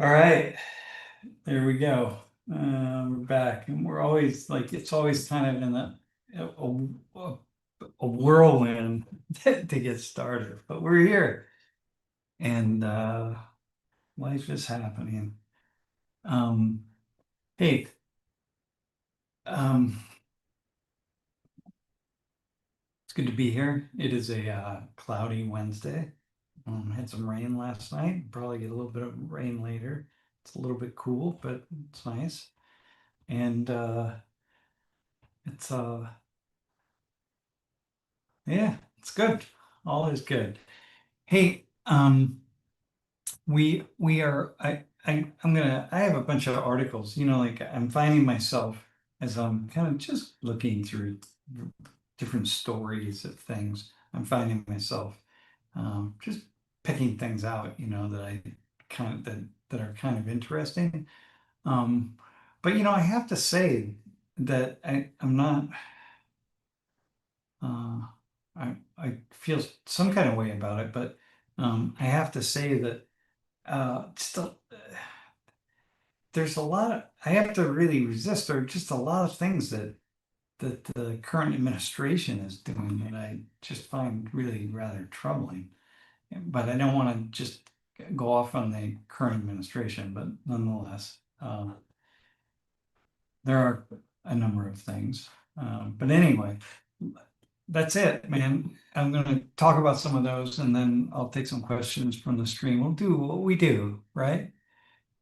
All right, there we go. We're back, and we're always like it's always kind of in a whirlwind to get started, but we're here, and life is happening. Um, hey, um, it's good to be here. It is a cloudy Wednesday. Had some rain last night. Probably get a little bit of rain later. It's a little bit cool, but it's nice, and it's yeah, it's good. All is good. Hey, we are I have a bunch of articles, like I'm finding myself as I'm kind of just looking through different stories of things, I'm finding myself just picking things out, that I kind of that are kind of interesting. Um, but I have to say that I'm not uh I feel some kind of way about it, but I have to say that still there's a lot of I have to really resist. There are just a lot of things that the current administration is doing that I just find really rather troubling. But I don't want to just go off on the current administration, but nonetheless, there are a number of things. But anyway, that's it, man. I'm going to talk about some of those and then I'll take some questions from the stream. We'll do what we do, right?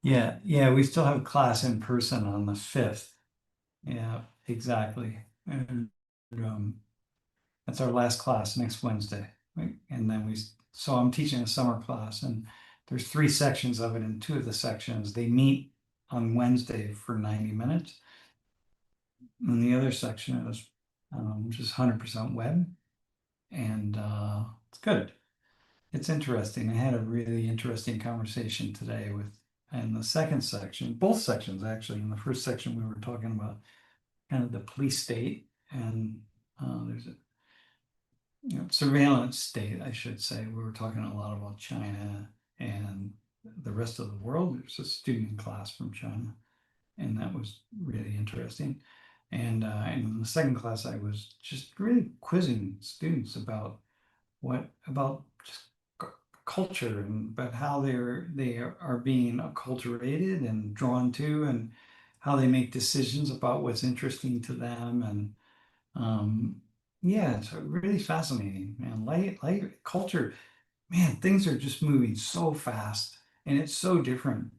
Yeah, yeah, we still have class in person on the 5th. Yeah, exactly. And that's our last class next Wednesday. Right? And then so I'm teaching a summer class and there's three sections of it, and two of the sections they meet on Wednesday for 90 minutes. And the other section is just 100% web. And it's good. It's interesting. I had a really interesting conversation today in the second section, both sections actually. In the first section, we were talking about kind of the police state, and there's a surveillance state, I should say. We were talking a lot about China and the rest of the world. There's a student class from China, and that was really interesting. And in the second class, I was just really quizzing students about just culture and about how they are being acculturated and drawn to, and how they make decisions about what's interesting to them. And yeah, it's really fascinating, man. Light culture, man, things are just moving so fast, and it's so different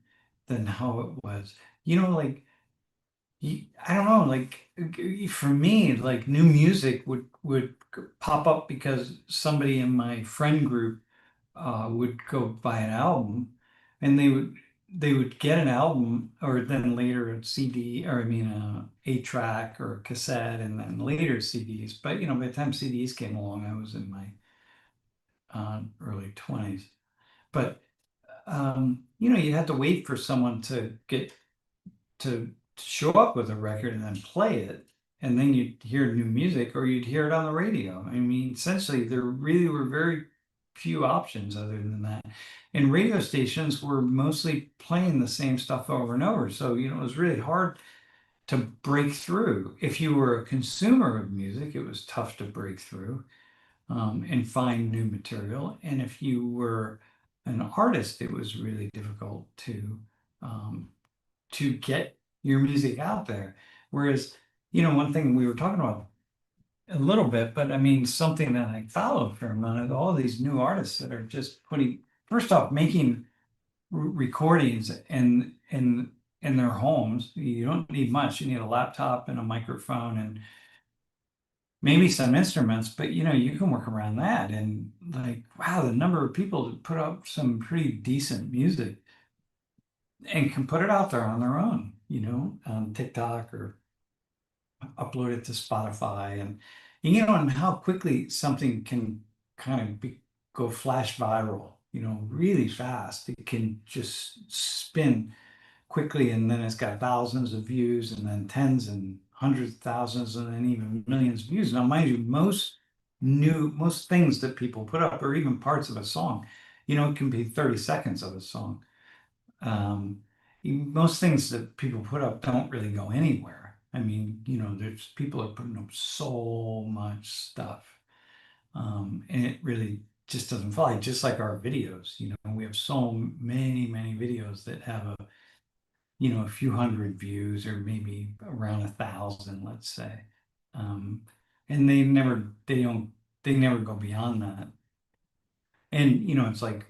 than how it was. Like I don't know, like for me, like new music would pop up because somebody in my friend group would go buy an album, and they would get an album, or then later a CD, or I mean a 8-track or a cassette, and then later CDs. But by the time CDs came along, I was in my early 20s. But you had to wait for someone to show up with a record and then play it, and then you'd hear new music or you'd hear it on the radio. I mean, essentially, there really were very few options other than that. And radio stations were mostly playing the same stuff over and over. So, it was really hard to break through. If you were a consumer of music, it was tough to break through and find new material. And if you were an artist, it was really difficult um, to get your music out there. Whereas, one thing we were talking about a little bit, but I mean, something that I followed for a minute, all these new artists that are just first off, making recordings in their homes. You don't need much. You need a laptop and a microphone and maybe some instruments, but you can work around that. And like, wow, the number of people that put up some pretty decent music and can put it out there on their own, on TikTok or upload it to Spotify, and how quickly something can kind of go flash viral, really fast. It can just spin quickly, and then it's got thousands of views, and then tens and hundreds of thousands, and then even millions of views. Now, mind you, most things that people put up, or even parts of a song, it can be 30 seconds of a song. um, most things that people put up don't really go anywhere. I mean, there's people are putting up so much stuff, and it really just doesn't fly. Just like our videos, we have so many videos that have a few hundred views or maybe around 1,000, let's say. Um, and they never go beyond that. And, it's like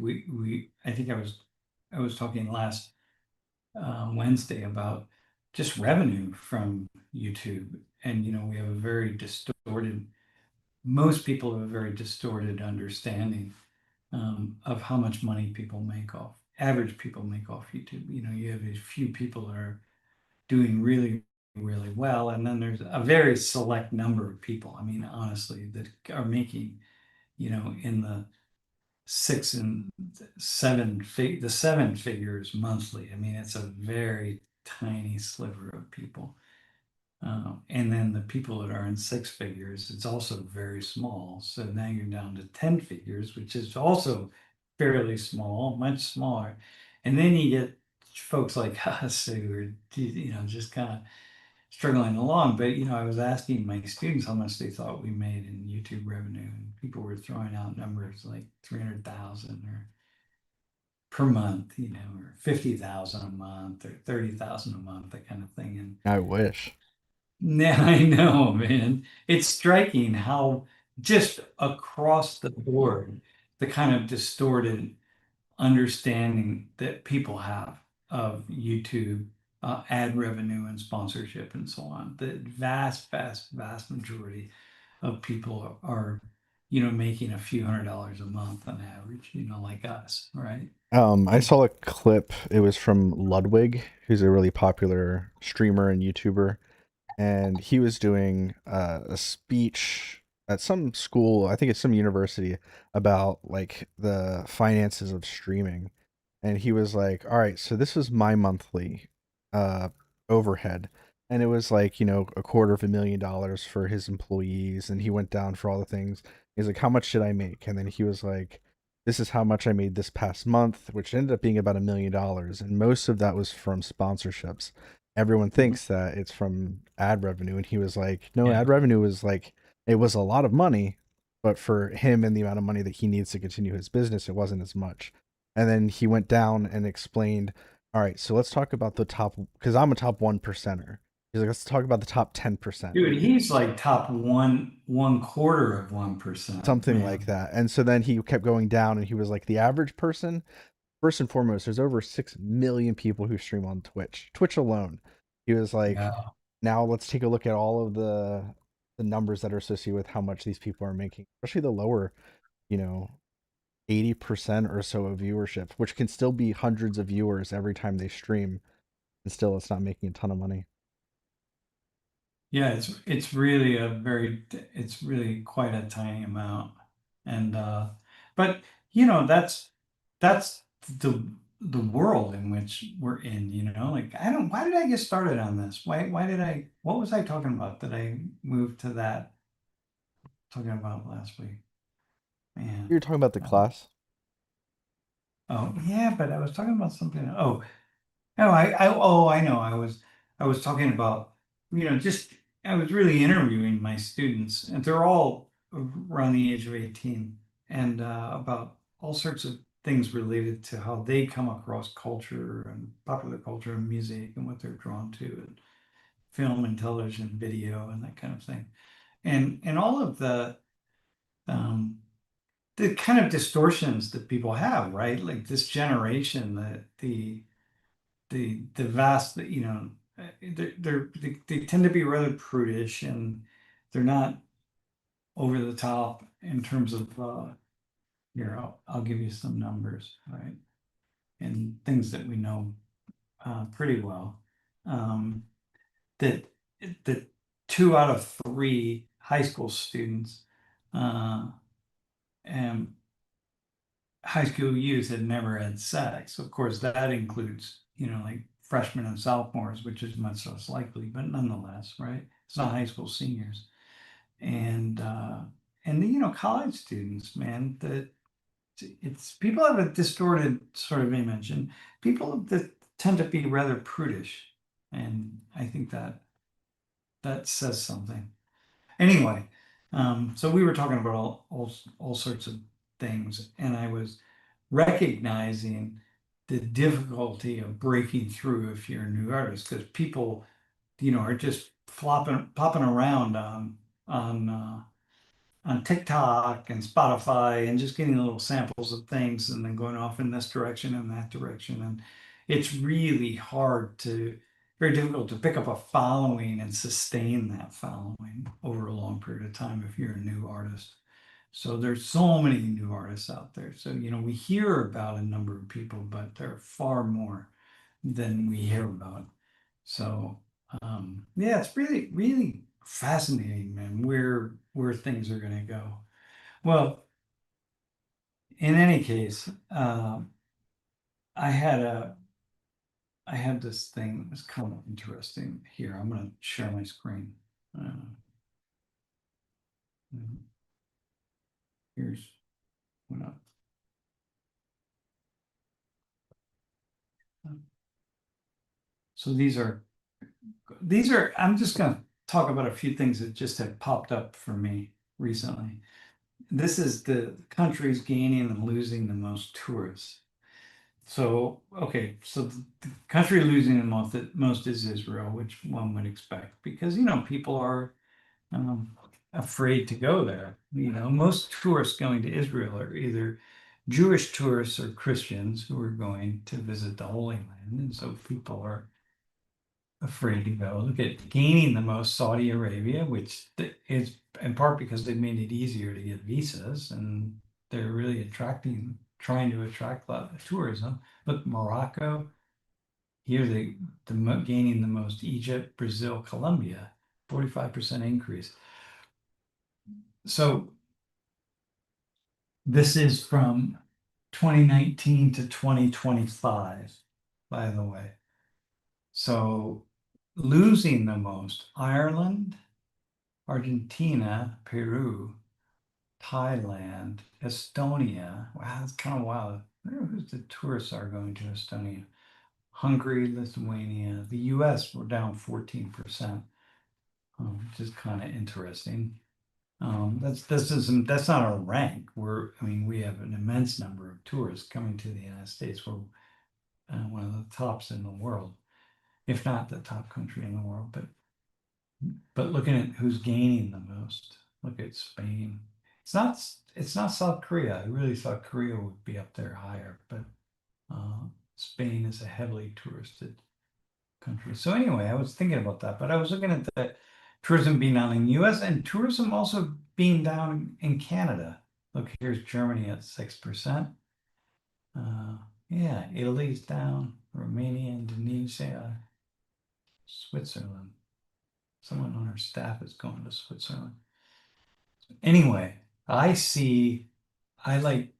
I think I was talking last Wednesday about just revenue from YouTube. And, we have a very distorted, most people have a very distorted understanding of how much money average people make off YouTube. You have a few people that are doing really, really well. And then there's a very select number of people, I mean, honestly, that are making, in the six and the seven figures monthly. I mean, it's a very tiny sliver of people. And then the people that are in six figures, it's also very small. So now you're down to 10 figures, which is also fairly small, much smaller. And then you get folks like us who are, just kind of struggling along. But, I was asking my students how much they thought we made in YouTube revenue, and people were throwing out numbers like 300,000 or per month, or 50,000 a month or 30,000 a month, that kind of thing. And I wish. yeah, I know, man. It's striking how just across the board, the kind of distorted understanding that people have of YouTube, ad revenue and sponsorship and so on. The vast majority of people are, making a few $100s a month on average, like us, right? I And saw a clip. It was from Ludwig, who's a really popular streamer and YouTuber, and he was doing a speech at some school, I think it's some university, about like the finances of streaming. And he was like, "All right, so this is my monthly uh overhead." And it was like, $250,000 for his employees, and he went down for all the things. He's like, "How much did I make?" And then he was like, "This is how much I made this past month," which ended up being about $1 million, and most of that was from sponsorships. Everyone Mhm. thinks that it's from ad revenue, and he was like, "No, Yeah. ad revenue was like it was a lot of money, but for him and the amount of money that he needs to continue his business, it wasn't as much." And then he went down and explained, "All right, so let's talk about the top, because I'm a top one percenter." He's like, "Let's talk about the top 10%." Dude, he's like top one quarter of 1%, Something like man. that. And so then he kept going down, and he was like, the average person, first and foremost, there's over 6 million people who stream on Twitch alone. He was like, Yeah. now let's take a look at all of the numbers that are associated with how much these people are making, especially the lower, you know, 80% or so of viewership, which can still be hundreds of viewers every time they stream, and still it's not making a ton of money. Yeah, it's really quite a tiny amount. And but that's the world in which we're in, like I don't why did I get started on this? Why did I what was I talking about that I moved to that talking about last week? Man. You're talking about the Uh, class. oh yeah, but I was talking about something. I know. I was talking about, just I was really interviewing my students, and they're all around the age of 18, and about all sorts of things related to how they come across culture and popular culture and music and what they're drawn to, and film and television, video, and that kind of thing, and all of um, the kind of distortions that people have, right? Like this generation, the vast they tend to be rather prudish, and they're not over the top in terms of here I'll give you some numbers, right, and things that we know pretty well, um, that that 2 out of 3 high school students uh, and high school youth had never had sex. Of course, that includes, like freshmen and sophomores, which is much less likely, but nonetheless, right? It's not high school seniors. And college students, man, that it's people have a distorted sort of image, and people that tend to be rather prudish, and I think that that says something. Anyway, so we were talking about all sorts of things, and I was recognizing the difficulty of breaking through if you're a new artist, because people, are just flopping popping around on on TikTok and Spotify and just getting little samples of things and then going off in this direction and that direction. And it's really very difficult to pick up a following and sustain that following over a long period of time if you're a new artist. So there's so many new artists out there. So, we hear about a number of people, but there are far more than we hear about. So, yeah, it's really, really fascinating, man, where things are going to go. Well, in any case, I had a I had this thing that was kind of interesting here. I'm going to share my screen. Uh, here's what I, so these are I'm just going to talk about a few things that just have popped up for me recently. This is the countries gaining and losing the most tourists. So, okay, so the country losing the most is Israel, which one would expect because, people are um, afraid to go there. Most tourists going to Israel are either Jewish tourists or Christians who are going to visit the Holy Land. And so people are afraid to go. Look at gaining the most Saudi Arabia, which is in part because they made it easier to get visas and they're really trying to attract a lot of tourism. Look, Morocco, here gaining the most, Egypt, Brazil, Colombia, 45% increase. So this is from 2019 to 2025, by the way. So losing the most, Ireland, Argentina, Peru, Thailand, Estonia. Wow, that's kind of wild. I wonder who the tourists are going to Estonia. Hungary, Lithuania. The US were down 14%, which is kind of interesting. That's not our rank. We have an immense number of tourists coming to the United States. We're one of the tops in the world, if not the top country in the world. But looking at who's gaining the most, look at Spain. It's not South Korea. I really thought Korea would be up there higher, but uh, Spain is a heavily touristed country. So anyway, I was thinking about that, but I was looking at the tourism being down in the US and tourism also being down in Canada. Look, here's Germany at 6%. Yeah, Italy's down, Romania, Indonesia, Switzerland. Someone on our staff is going to Switzerland. Anyway, I like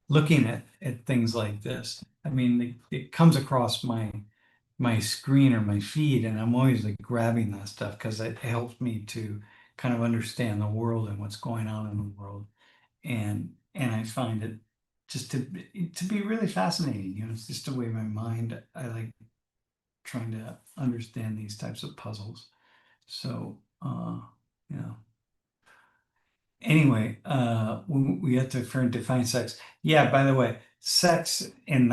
looking at things like this. I mean, it comes across my screen or my feed, and I'm always like grabbing that stuff because it helps me to kind of understand the world and what's going on in the world. And I find it just to be really fascinating. It's just the way my mind, I like trying to understand these types of puzzles. So, yeah. Anyway, we have to define sex. Yeah, by the way, sex in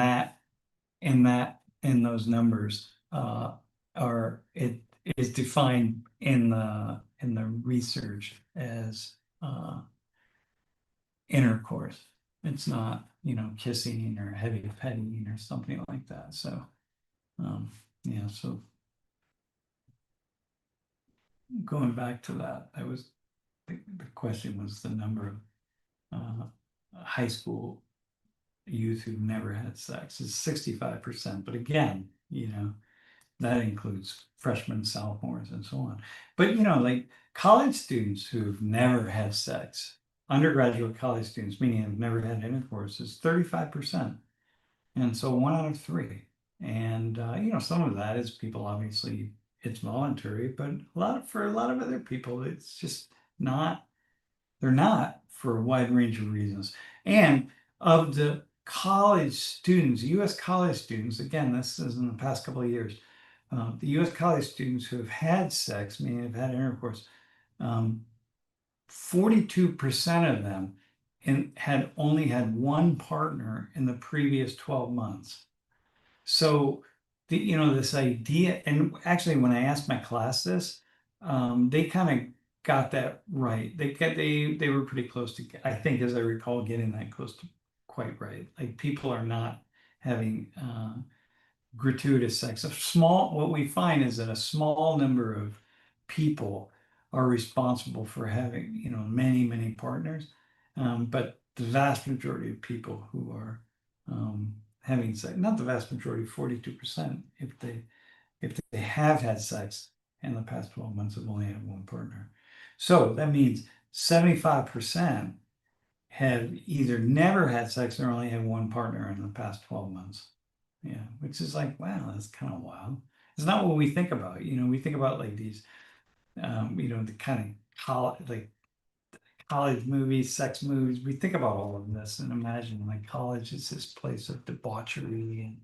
those numbers are it is defined in the research as intercourse. It's not, kissing or heavy petting or something like that. So yeah, so going back to that, the question was the number of high school youth who've never had sex is 65%. But again, that includes freshmen, sophomores, and so on. But like college students who've never had sex, undergraduate college students, meaning have never had intercourse, is 35%. And so one out of three. And some of that is people obviously it's voluntary, but for a lot of other people, it's just not they're not for a wide range of reasons. And of the college students, U.S. college students, again, this is in the past couple of years, the U.S. college students who have had sex, meaning have had intercourse, 42% of them had only had one partner in the previous 12 months. So this idea, and actually when I asked my class this, they kind of got that right. They were pretty close to, I think, as I recall, getting that close to quite right. Like people are not having gratuitous sex. What we find is that a small number of people are responsible for having, many, many partners. But the vast majority of people who are having sex, not the vast majority, 42%, if they have had sex in the past 12 months, have only had one partner. So that means 75% have either never had sex or only had one partner in the past 12 months. Yeah, which is like, wow, that's kind of wild. It's not what we think about. We think about like these, the kind of college movies, sex movies. We think about all of this and imagine like college is this place of debauchery and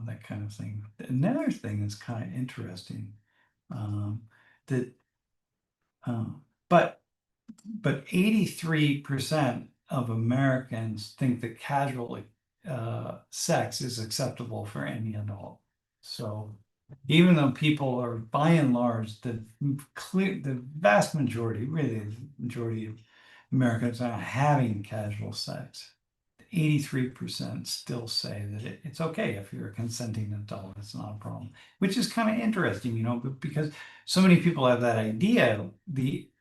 that kind of thing. Another thing that's kind of interesting, um, that, um, but 83% of Americans think that casual sex is acceptable for any adult. So even though people are by and large, the vast majority, really the majority of Americans are having casual sex, 83% still say that it's okay if you're a consenting adult. It's not a problem, which is kind of interesting, because so many people have that idea,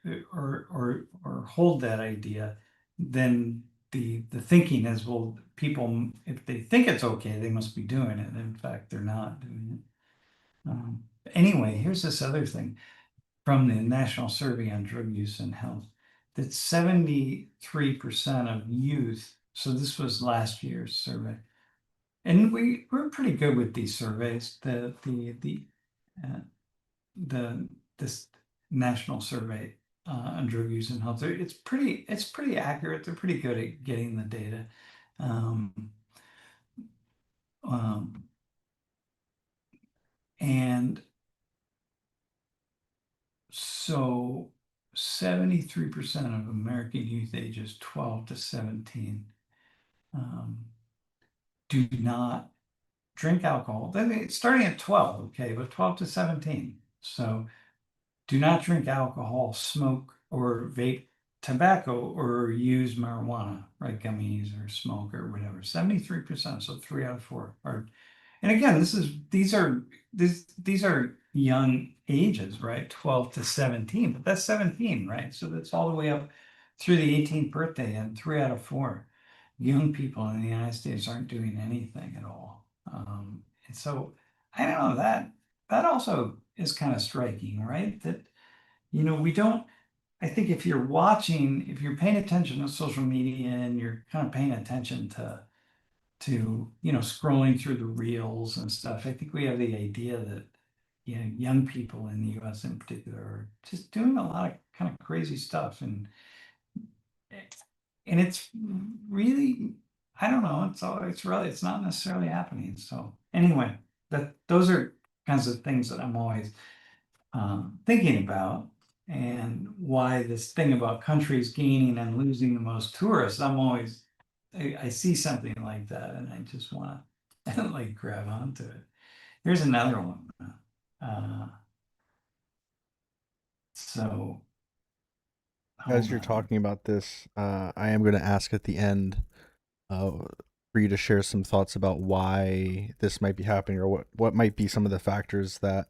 or hold that idea, then the thinking is, well, people, if they think it's okay, they must be doing it. In fact, they're not doing it. Anyway, here's this other thing from the National Survey on Drug Use and Health, that 73% of youth, so this was last year's survey, and we're pretty good with these surveys. Uh, the this national survey on drug use and health, it's pretty accurate. They're pretty good at getting the data. Um, um, and so 73% of American youth ages 12 to 17 um, do not drink alcohol. It's starting at 12, okay, but 12 to 17. So do not drink alcohol, smoke or vape tobacco, or use marijuana, right? Gummies or smoke or whatever. 73%, so 3 out of 4 are. And again, these are young ages, right? 12 to 17, but that's 17, right? So that's all the way up through the 18th birthday, and 3 out of 4 young people in the United States aren't doing anything at all. And so I don't know, that also is kind of striking, right? That we don't. I think if you're paying attention to social media and you're kind of paying attention to scrolling through the reels and stuff, I think we have the idea that young people in the U.S. in particular are just doing a lot of kind of crazy stuff, and it's really, I don't know, it's not necessarily happening. So anyway, those are kinds of things that I'm always thinking about, and why this thing about countries gaining and losing the most tourists. I see something like that and I just want to like grab onto it. Here's another one. Uh, so As hold you're on. talking about this, I am going to ask at the end uh, for you to share some thoughts about why this might be happening, or what might be some of the factors that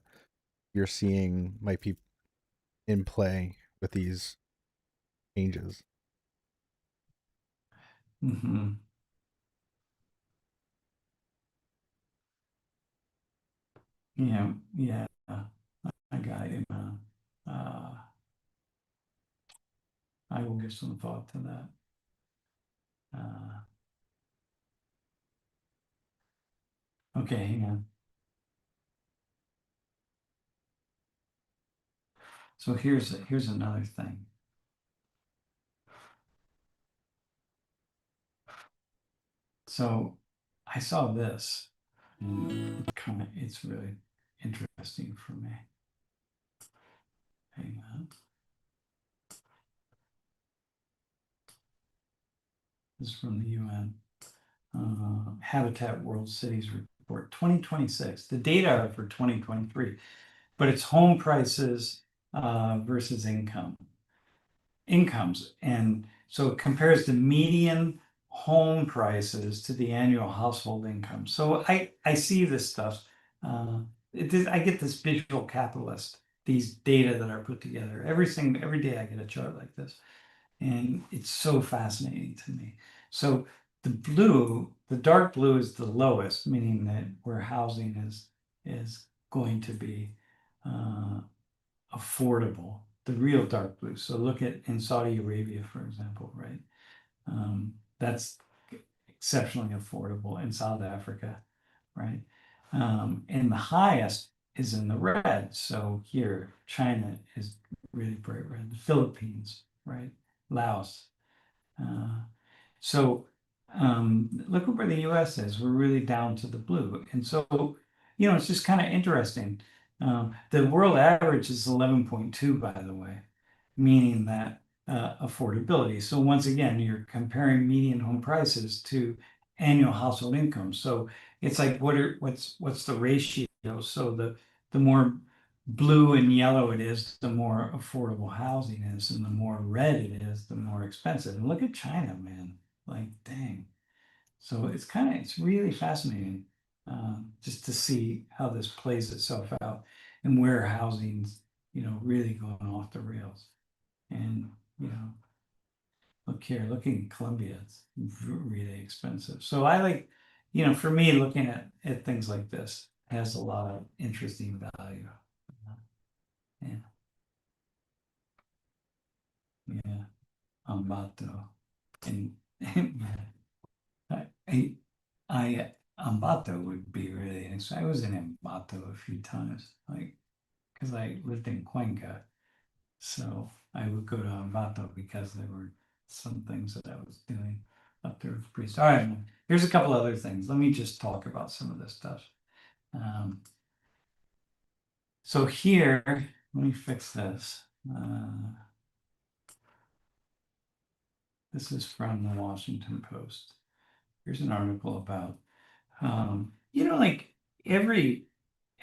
you're seeing might be in play with these changes. Hmm. Yeah, yeah, I got it. I will give some thought to that. Okay, hang on. So here's another thing. So I saw this, and it's really interesting for me. Hang on. This is from the UN Habitat World Cities Report 2026. The data are for 2023, but it's home prices versus incomes. And so it compares the median home prices to the annual household income. So I see this stuff. I get this visual capitalist, these data that are put together. Every day I get a chart like this. And it's so fascinating to me. So the dark blue is the lowest, meaning that where housing is going to be uh, affordable, the real dark blue. So look at in Saudi Arabia, for example, right? That's exceptionally affordable in South Africa, right? And the highest is in the red. So here, China is really bright red. The Philippines, right? Laos. Uh, so look at where the US is. We're really down to the blue. And so, it's just kind of interesting. The world average is 11.2, by the way, meaning that affordability. So once again, you're comparing median home prices to annual household income. So it's like what's the ratio? So the more blue and yellow it is, the more affordable housing is, and the more red it is, the more expensive. And look at China, man. Like, dang. So it's really fascinating just to see how this plays itself out and where housing's, really going off the rails. And, look here, look in Colombia, it's really expensive. So I like, for me, looking at things like this has a lot of interesting value. Yeah, yeah, Ambato. And, I, Ambato would be really nice. I was in Ambato a few times, like, because I lived in Cuenca. So I would go to Ambato because there were some things that I was doing up there with priests. All right, here's a couple other things. Let me just talk about some of this stuff. Um, so here, let me fix this. This is from the Washington Post. Here's an article about, like every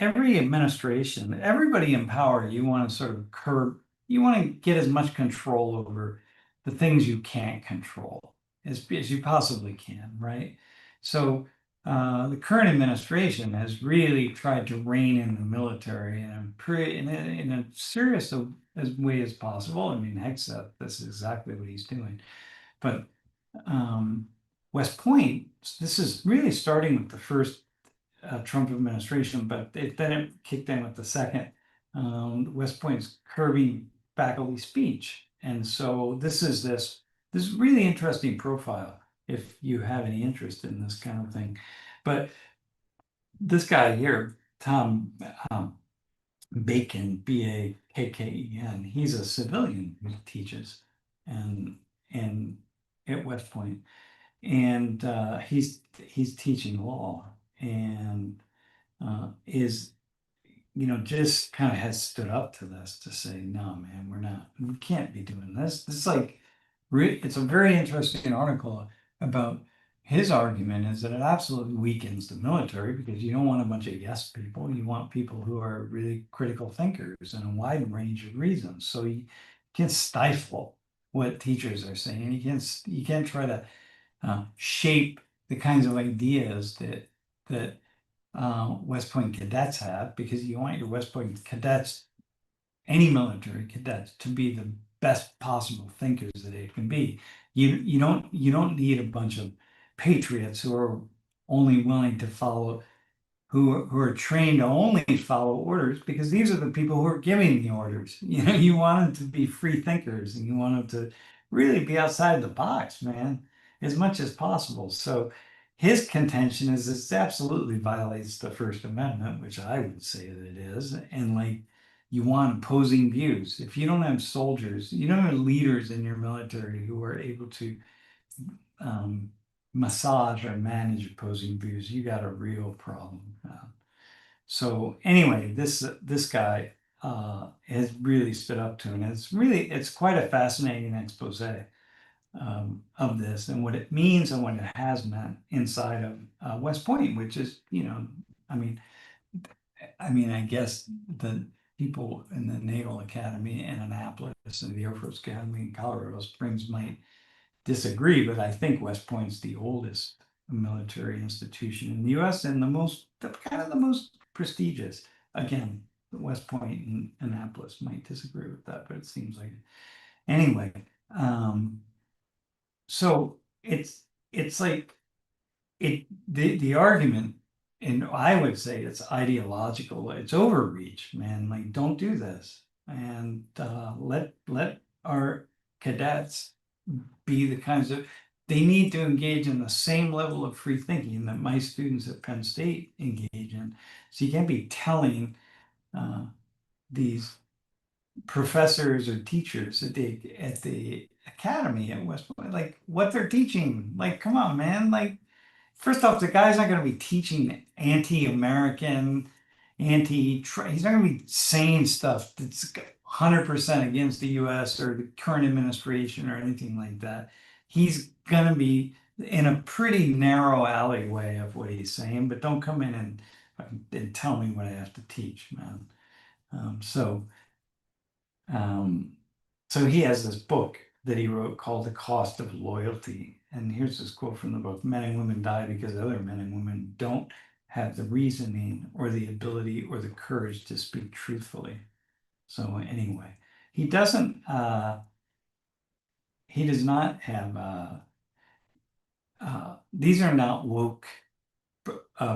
administration, everybody in power, you want to sort of curb, you want to get as much control over the things you can't control as you possibly can, right? So the current administration has really tried to rein in the military in a serious way as possible. I mean, heck, that's exactly what he's doing. But um, West Point, this is really starting with the first Trump administration, but then it kicked in with the second. West Point's curbing faculty speech, and so this really interesting profile if you have any interest in this kind of thing. But this guy here, Tom Bacon, Bakken, he's a civilian who teaches and and at West Point, and he's teaching law and is just kind of has stood up to this to say, no, man, we can't be doing this. This is like, it's a very interesting article about his argument is that it absolutely weakens the military because you don't want a bunch of yes people. You want people who are really critical thinkers and a wide range of reasons. So you can't stifle what teachers are saying. You can't try to shape the kinds of ideas that West Point cadets have, because you want your West Point cadets, any military cadets, to be the best possible thinkers that they can be. You don't need a bunch of patriots who are only willing to follow who are trained to only follow orders, because these are the people who are giving the orders. You want them to be free thinkers and you want them to really be outside the box, man, as much as possible. So his contention is this absolutely violates the First Amendment, which I would say that it is. And like, you want opposing views. If you don't have soldiers, you don't have leaders in your military who are able to um, massage or manage opposing views, you got a real problem. So anyway, this guy has really stood up to, and it's quite a fascinating expose of this and what it means and what it has meant inside of West Point, which is, I mean, I guess the people in the Naval Academy in Annapolis and the Air Force Academy in Colorado Springs might disagree, but I think West Point's the oldest military institution in the U.S. and kind of the most prestigious. Again, West Point and Annapolis might disagree with that, but it seems like it. Anyway. Um, so it's like the argument, and I would say it's ideological. It's overreach, man. Like, don't do this, and let our cadets be the kinds of they need to engage in the same level of free thinking that my students at Penn State engage in. So you can't be telling uh, these professors or teachers at the academy at West Point, like what they're teaching. Like, come on, man. Like, first off, the guy's not going to be teaching anti-American, he's not going to be saying stuff that's 100% against the US or the current administration or anything like that. He's going to be in a pretty narrow alleyway of what he's saying, but don't come in and tell me what I have to teach, man. Um, so um, so he has this book that he wrote called The Cost of Loyalty. And here's this quote from the book: Men and women die because other men and women don't have the reasoning or the ability or the courage to speak truthfully. So anyway, he doesn't he does not have these are not woke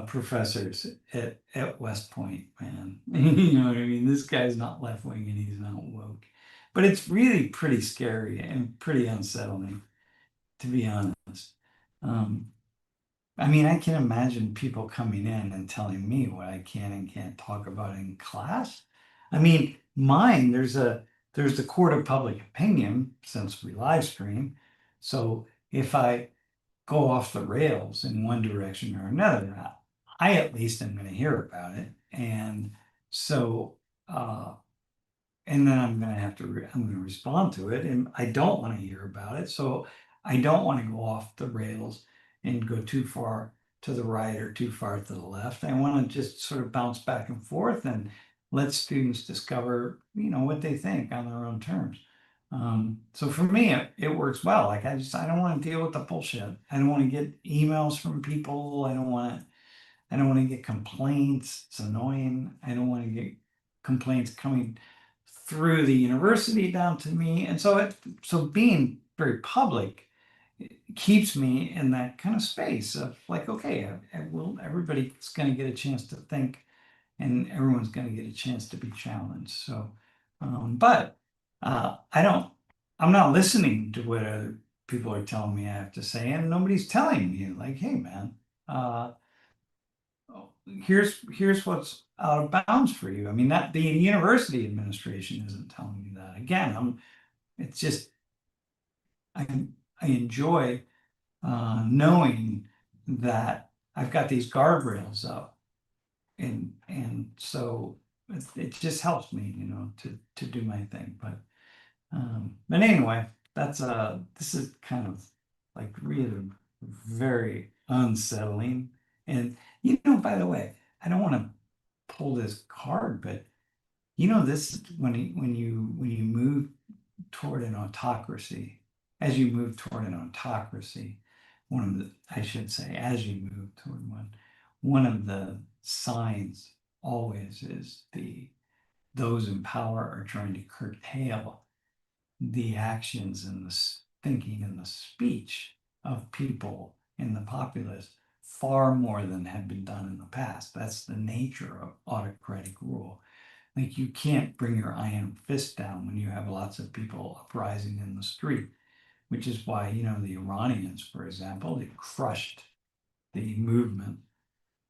professors at West Point, man. You know what I mean? This guy's not left wing and he's not woke. But it's really pretty scary and pretty unsettling, to be honest. Um, I can imagine people coming in and telling me what I can and can't talk about in class. There's the court of public opinion since we live stream. So if I go off the rails in one direction or another, I at least am going to hear about it. And so, uh, and then I'm going to respond to it. And I don't want to hear about it. So I don't want to go off the rails and go too far to the right or too far to the left. I want to just sort of bounce back and forth and let students discover, what they think on their own terms. So for me, it works well. Like I don't want to deal with the bullshit. I don't want to get emails from people. I don't want to get complaints. It's annoying. I don't want to get complaints coming through the university down to me. And so being very public keeps me in that kind of space of like, okay, everybody's going to get a chance to think and everyone's going to get a chance to be challenged. So, but I don't, I'm not listening to what other people are telling me I have to say, and nobody's telling me like, hey, man, uh, here's what's out of bounds for you. That the university administration isn't telling me that. Again, it's just I I enjoy knowing that I've got these guardrails up, and so it just helps me, to do my thing. But anyway, this is kind of like really very unsettling. And by the way, I don't want to pull this card, but this when you move toward an autocracy, as you move toward an autocracy, I should say, as you move toward one of the signs always is those in power are trying to curtail the actions and the thinking and the speech of people in the populace far more than had been done in the past. That's the nature of autocratic rule. Like, you can't bring your iron fist down when you have lots of people uprising in the street, which is why, the Iranians, for example, they crushed the movement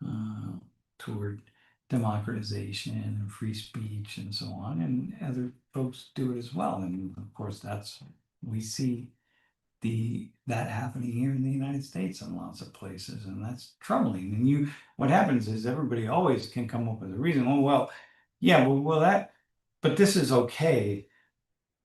uh, toward democratization and free speech and so on, and other folks do it as well. And of course, we see that happening here in the United States in lots of places, and that's troubling. And what happens is everybody always can come up with a reason. Oh, well, yeah, but this is okay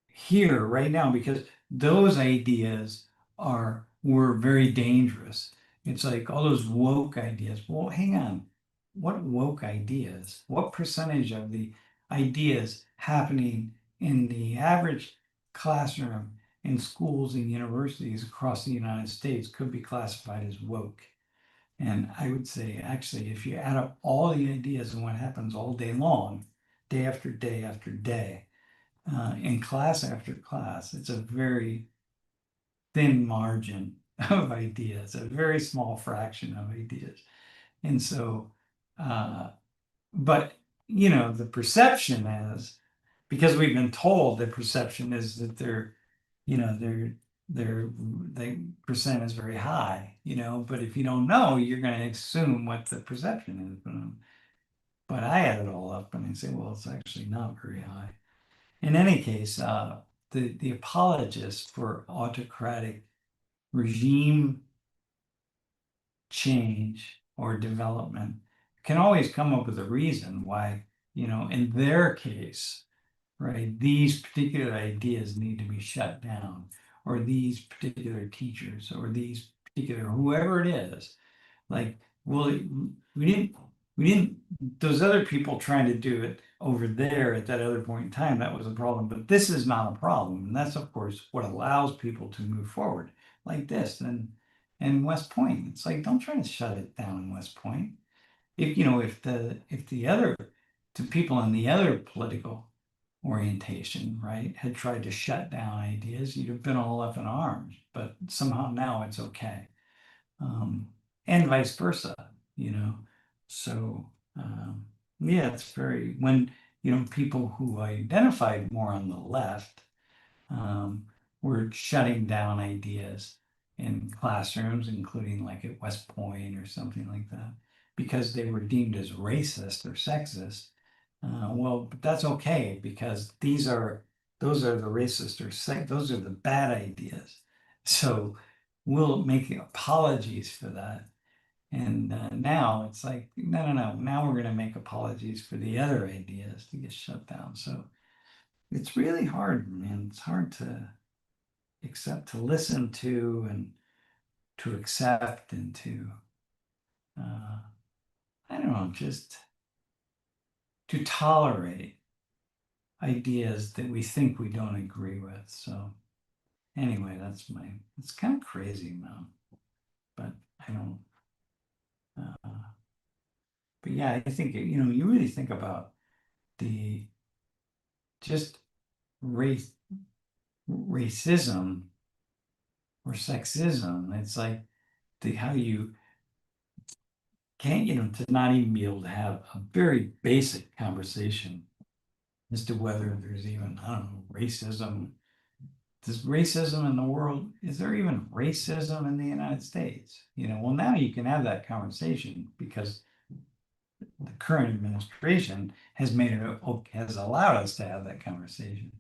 here right now because those ideas were very dangerous. It's like all those woke ideas. Well, hang on. What woke ideas? What percentage of the ideas happening in the average classroom in schools and universities across the United States could be classified as woke? And I would say, actually, if you add up all the ideas and what happens all day long, day after day after day, in class after class, it's a very thin margin of ideas, a very small fraction of ideas. And so, uh, but the perception is because we've been told the perception is that the percent is very high, but if you don't know, you're going to assume what the perception is. But I add it all up and I say, well, it's actually not very high. In any case, the apologists for autocratic regime change or development can always come up with a reason why, in their case, right, these particular ideas need to be shut down, or these particular teachers, or these particular whoever it is. Like, well, we didn't, those other people trying to do it over there at that other point in time, that was a problem, but this is not a problem. And that's, of course, what allows people to move forward like this. And West Point, it's like, don't try to shut it down in West Point. If the other, to people in the other political orientation, right, had tried to shut down ideas, you'd have been all up in arms. But somehow now it's okay. Um, and vice versa, you know. So yeah, it's very when people who identified more on the left um, were shutting down ideas in classrooms, including like at West Point or something like that, because they were deemed as racist or sexist. Well, but that's okay because those are the racist or those are the bad ideas. So we'll make apologies for that. And now it's like, no, no, no. Now we're going to make apologies for the other ideas to get shut down. So it's really hard, man. It's hard to accept, to listen to, and to accept, and to, I don't know, just to tolerate ideas that we think we don't agree with. So anyway, it's kind of crazy, man. But I don't, but yeah, I think, you really think about the just race, racism or sexism. It's like how you can't, to not even be able to have a very basic conversation as to whether there's even, I don't know, racism. Does racism in the world, is there even racism in the United States? Well, now you can have that conversation because the current administration has has allowed us to have that conversation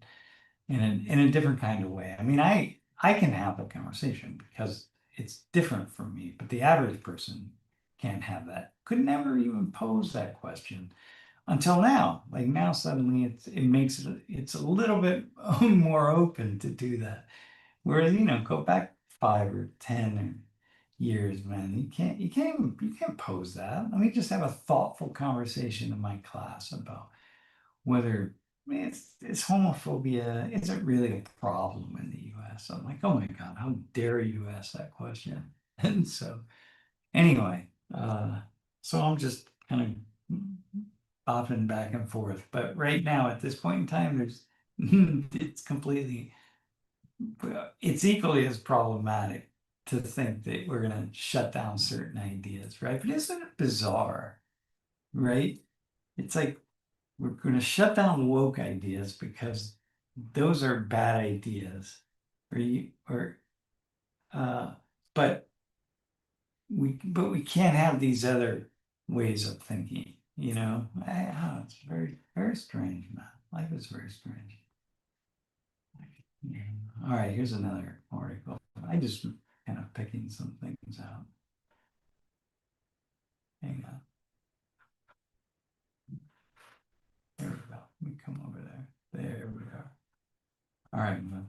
in a different kind of way. I mean, I can have a conversation because it's different from me, but the average person can't have that. Could never even pose that question until now. Like now, suddenly it's a little bit more open to do that. Whereas go back 5 or 10 years, man, you can't pose that. Let me just have a thoughtful conversation in my class about whether it's homophobia, is it really a problem in the US? I'm like, oh my God, how dare you ask that question? And so anyway, so I'm just kind of bopping back and forth. But right now, at this point in time, it's equally as problematic to think that we're going to shut down certain ideas, right? But isn't it bizarre, right? It's like we're going to shut down woke ideas because those are bad ideas, or uh, but we can't have these other ways of thinking. It's very very strange, man. Life is very strange. Yeah. All right, here's another article. I just kind of picking some things out. Hang on. There we go. Let me come over there. There we are. All right. Well,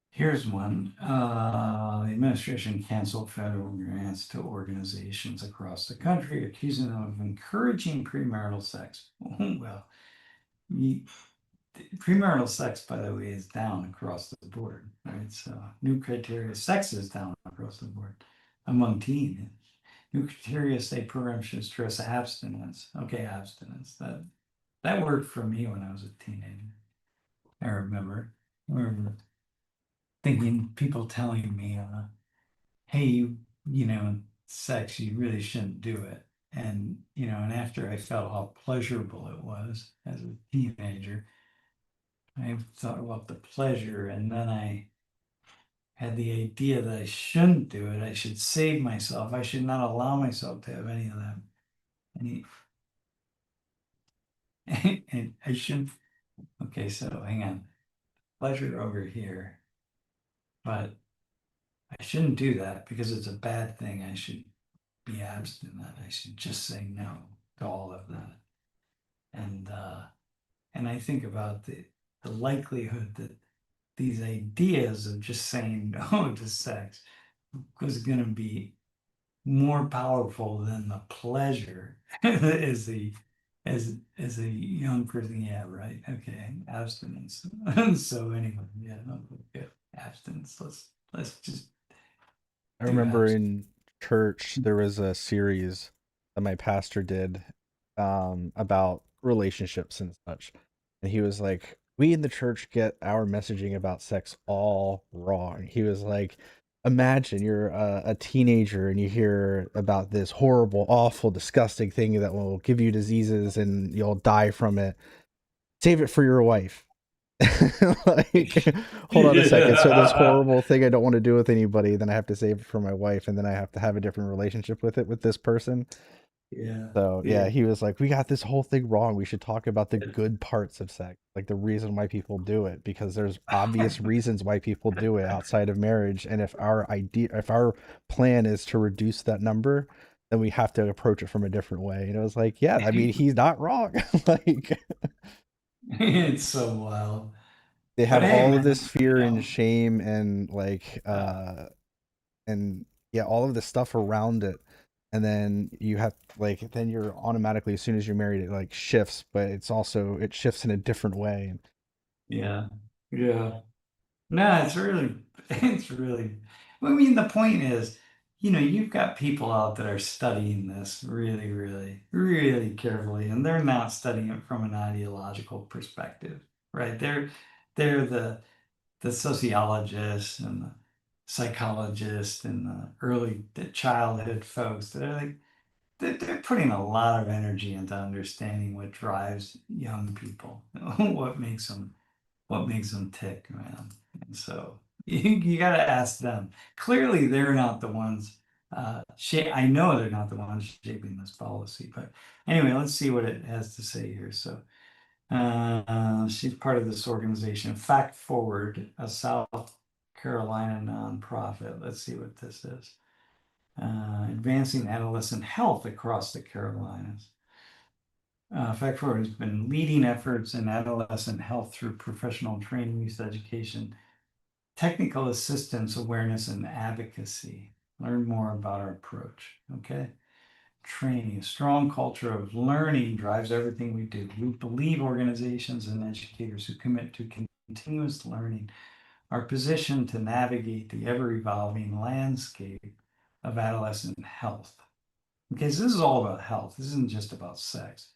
here's one. The administration canceled federal grants to organizations across the country, accusing them of encouraging premarital sex. Well, premarital sex, by the way, is down across the board, right? So new criteria, sex is down across the board among teens. New criteria state programs should stress abstinence. Okay, abstinence. That worked for me when I was a teenager. I remember thinking people telling me, "Hey, you know, sex, you really shouldn't do it." And after I felt how pleasurable it was as a teenager, I thought about the pleasure, and then I had the idea that I shouldn't do it. I should save myself. I should not allow myself to have any of that. Any, and I shouldn't. Okay, so hang on. Pleasure over here, but I shouldn't do that because it's a bad thing. I should be abstinent. I should just say no to all of that. And I think about the likelihood that these ideas of just saying no to sex was going to be more powerful than the pleasure as a young person. Yeah, right. Okay, abstinence. So anyway, yeah, okay. Abstinence. Let's just I do remember abstinence. in church there was a series that my pastor did about relationships and such. And he was like, "We in the church get our messaging about sex all wrong." He was like, "Imagine you're a teenager and you hear about this horrible, awful, disgusting thing that will give you diseases and you'll die from it. Save it for your wife." Like, hold on a second. So this Yeah, horrible thing I don't want to do with anybody, then I have to save it for my wife, and then I have to have a different relationship with it with this person. yeah, So yeah. yeah, he was like, "We got this whole thing wrong. We should talk about the good parts of sex, like the reason why people do it, because there's obvious reasons why people do it outside of marriage. And if our plan is to reduce that number, then we have to approach it from a different way." And it was like, yeah, I mean, he's not wrong. Like, It's so wild. they But have hey, all of man, this fear and shame and like and yeah, all of the stuff around it. And then you have like then you're automatically, as soon as you're married, it like shifts, but it shifts in a different way. yeah, yeah. No, it's really, I mean, the point is, you've got people out that are studying this really, really, really carefully, and they're not studying it from an ideological perspective, right? They're the sociologists and the psychologists and the childhood folks that are like, they're putting a lot of energy into understanding what drives young people, what makes them tick, man. And so you got to ask them. Clearly, they're not the ones. I know they're not the ones shaping this policy, but anyway, let's see what it has to say here. So she's part of this organization, Fact Forward, a South Carolina nonprofit. Let's see what this is. Advancing adolescent health across the Carolinas. Fact Forward has been leading efforts in adolescent health through professional training, youth education, technical assistance, awareness, and advocacy. Learn more about our approach. Okay. Training. A strong culture of learning drives everything we do. We believe organizations and educators who commit to continuous learning are positioned to navigate the ever evolving landscape of adolescent health. Okay, so this is all about health. This isn't just about sex.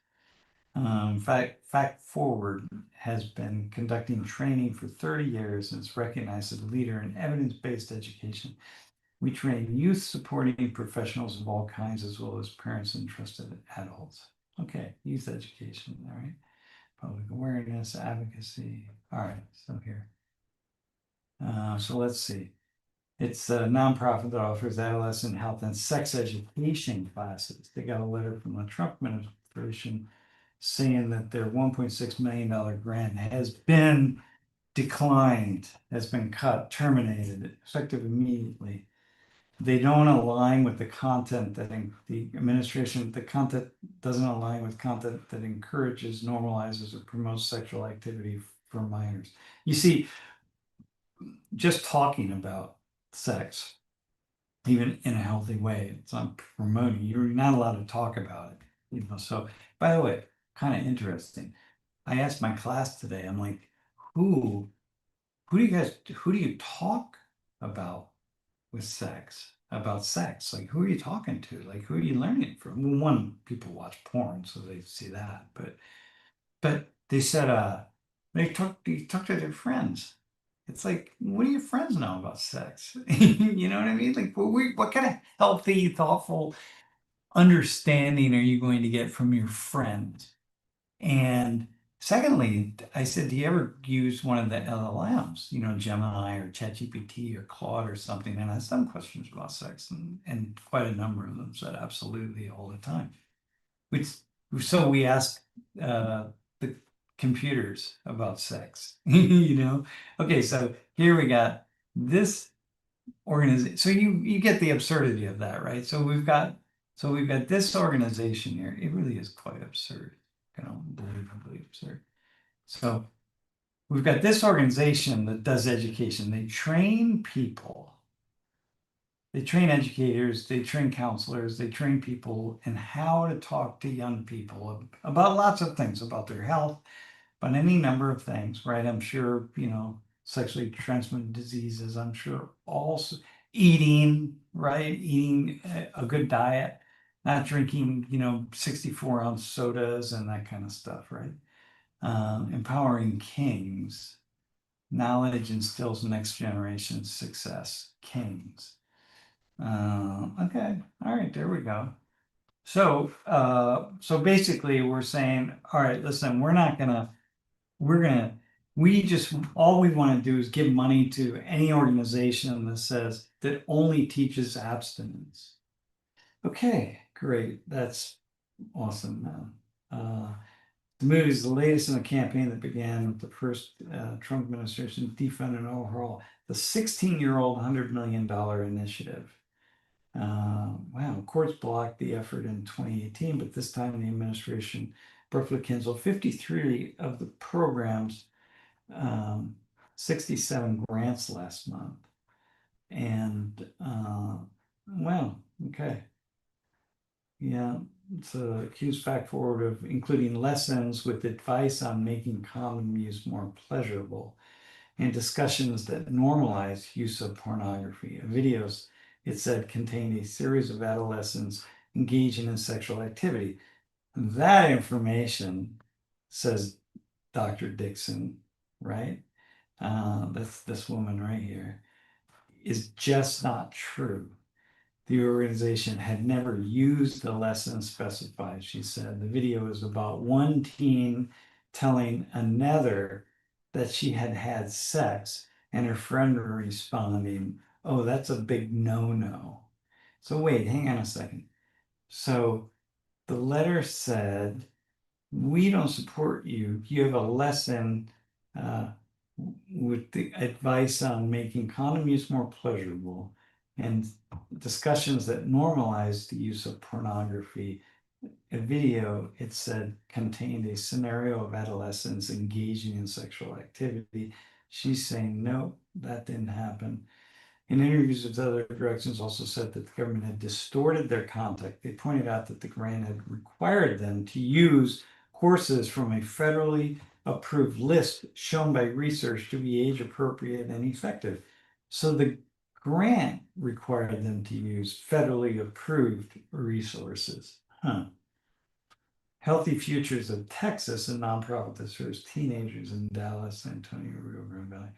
Fact Forward has been conducting training for 30 years and is recognized as a leader in evidence-based education. We train youth supporting professionals of all kinds, as well as parents and trusted adults. Okay, youth education, all right. Public awareness, advocacy. All right, so here. So let's see. It's a nonprofit that offers adolescent health and sex education classes. They got a letter from the Trump administration saying that their $1.6 million grant has been declined, has been cut, terminated, effective immediately. They don't align with the content that the administration, the content doesn't align with content that encourages, normalizes, or promotes sexual activity for minors. You see, just talking about sex, even in a healthy way, it's not promoting. You're not allowed to talk about it. So by the way, kind of interesting. I asked my class today, I'm like, who do you guys who do you talk about with sex? About sex? Like who are you talking to? Like who are you learning it from? Well, one, people watch porn, so they see that, but they said they talk to their friends. It's like, what do your friends know about sex? You know what I mean? Like what kind of healthy, thoughtful understanding are you going to get from your friends? And secondly, I said, do you ever use one of the LLMs, Gemini or ChatGPT or Claude or something? And I asked them questions about sex, and quite a number of them said absolutely all the time. Which, so we ask the computers about sex, Okay, so here we got this organization. So you get the absurdity of that, right? So we've got this organization here. It really is quite absurd, unbelievably absurd. So we've got this organization that does education. They train people. They train educators, they train counselors, they train people in how to talk to young people about lots of things, about their health, but any number of things, right? I'm sure, sexually transmitted diseases, I'm sure also eating, right? Eating a good diet, not drinking, 64-ounce sodas and that kind of stuff, right? Empowering kings. Knowledge instills next generation success. Kings. Okay. All right. There we go. So basically we're saying, all right, listen, we're gonna, all we want to do is give money to any organization that says that only teaches abstinence. Okay, great. That's awesome, man. The movie is the latest in a campaign that began with the first Trump administration to defund and overhaul the 16-year-old $100 million initiative. Wow, courts blocked the effort in 2018, but this time the administration abruptly canceled 53 of the program's 67 grants last month. And wow, okay. Yeah, it's accused fact forward of including lessons with advice on making condom use more pleasurable and discussions that normalize use of pornography. Videos, it said, contained a series of adolescents engaging in sexual activity. That information, says Dr. Dixon, right? That's this woman right here, is just not true. The organization had never used the lessons specified, she said. The video is about one teen telling another that she had had sex, and her friend responding, oh, that's a big no-no. So wait, hang on a second. So the letter said, we don't support you. You have a lesson uh, with the advice on making condom use more pleasurable and discussions that normalize the use of pornography. A video, it said, contained a scenario of adolescents engaging in sexual activity. She's saying, no, that didn't happen. In interviews with other directions, also said that the government had distorted their content. They pointed out that the grant had required them to use courses from a federally approved list shown by research to be age appropriate and effective. So the grant required them to use federally approved resources. Huh. Healthy Futures of Texas, a nonprofit that serves teenagers in Dallas, San Antonio, Rio Grande Valley,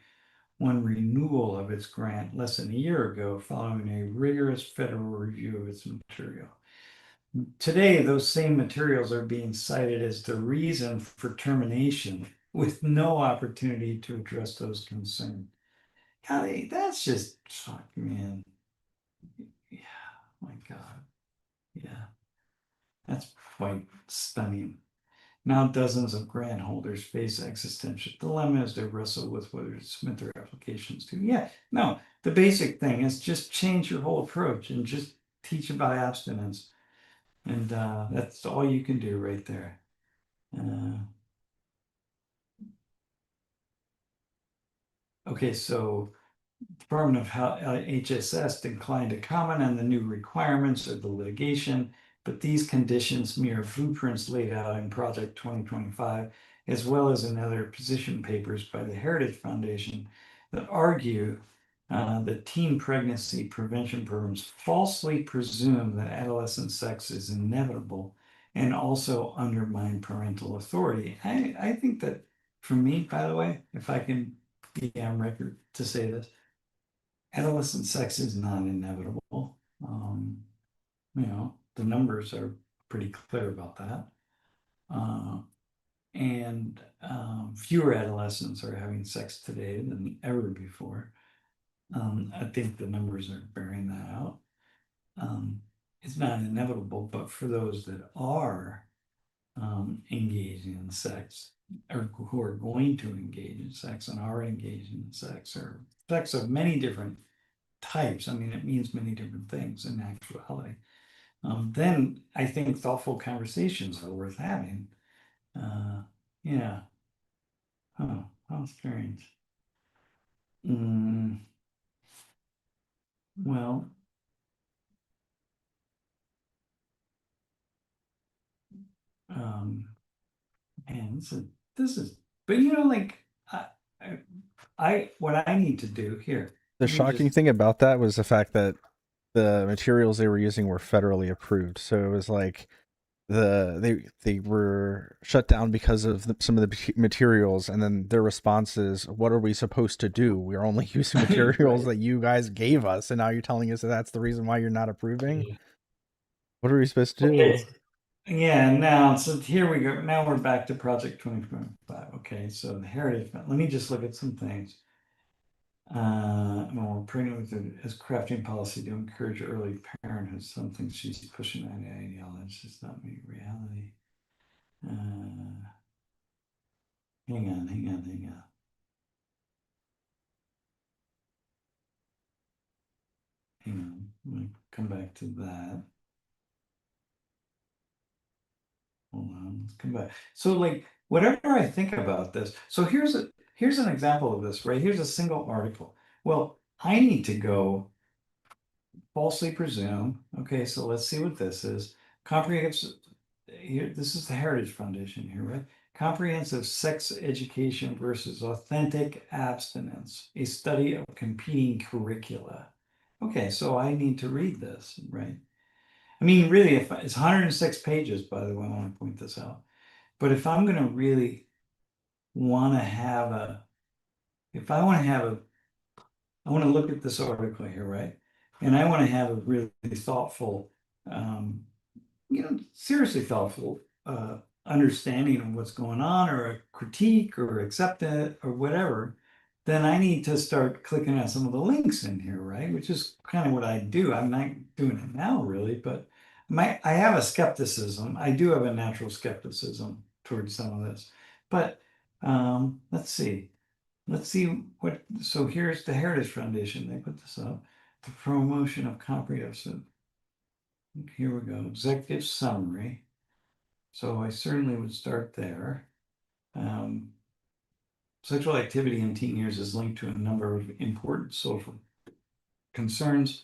won renewal of its grant less than a year ago following a rigorous federal review of its material. Today, those same materials are being cited as the reason for termination with no opportunity to address those concerns. Golly, that's just fucking, man. Yeah, my God. Yeah, that's quite stunning. Now dozens of grant holders face existential dilemmas they wrestle with whether to submit their applications to. Yeah, no, the basic thing is just change your whole approach and just teach about abstinence. And that's all you can do right there. Uh, okay, so Department of HSS declined to comment on the new requirements of the litigation, but these conditions mirror blueprints laid out in Project 2025, as well as in other position papers by the Heritage Foundation that argue that teen pregnancy prevention programs falsely presume that adolescent sex is inevitable and also undermine parental authority. I think that for me, by the way, if I can be on record to say this, adolescent sex is not inevitable. The numbers are pretty clear about that. And fewer adolescents are having sex today than ever before. I think the numbers are bearing that out. It's not inevitable, but for those that are engaging in sex, or who are going to engage in sex and are engaging in sex, or sex of many different types. I mean, it means many different things in actuality. Then I think thoughtful conversations are worth having. Yeah. Oh, how strange. Mm, well, um, and this is, but like I, I, what I need to do here. The Let me shocking just. thing about that was the fact that the materials they were using were federally approved. So it was like they were shut down because of some of the materials, and then their response is, "What are we supposed to do? We're only using materials Right. that you guys gave us, and now you're telling us that that's the reason why you're not approving. What are we supposed to Okay. do?" Yeah, now, so here we go. Now we're back to Project 2025. Okay, so the Heritage Fund. Let me just look at some things. Well, we're printing with it as crafting policy to encourage early parenthood. Some things she's pushing that ideology. It's just not meet reality. Uh, hang on. Hang on. I'm gonna come back to that. Hold on, let's come back. So like whatever I think about this, so here's an example of this, right? Here's a single article. Well, I need to go falsely presume. Okay, so let's see what this is. Comprehensive, here, this is the Heritage Foundation here, right? Comprehensive Sex Education versus Authentic Abstinence, a study of competing curricula. Okay, so I need to read this, right? I mean, really, if it's 106 pages, by the way, I want to point this out. But if I'm going to really want to have if I want to have I want to look at this article here, right? And I want to have a really thoughtful, um, seriously thoughtful understanding of what's going on, or a critique, or accept it, or whatever. Then I need to start clicking on some of the links in here, right? Which is kind of what I do. I'm not doing it now, really, but I have a skepticism. I do have a natural skepticism towards some of this. But let's see. Let's see what, so here's the Heritage Foundation. They put this up. The promotion of comprehensive. Here we go. Executive summary. So I certainly would start there. Um, Sexual activity in teen years is linked to a number of important social concerns.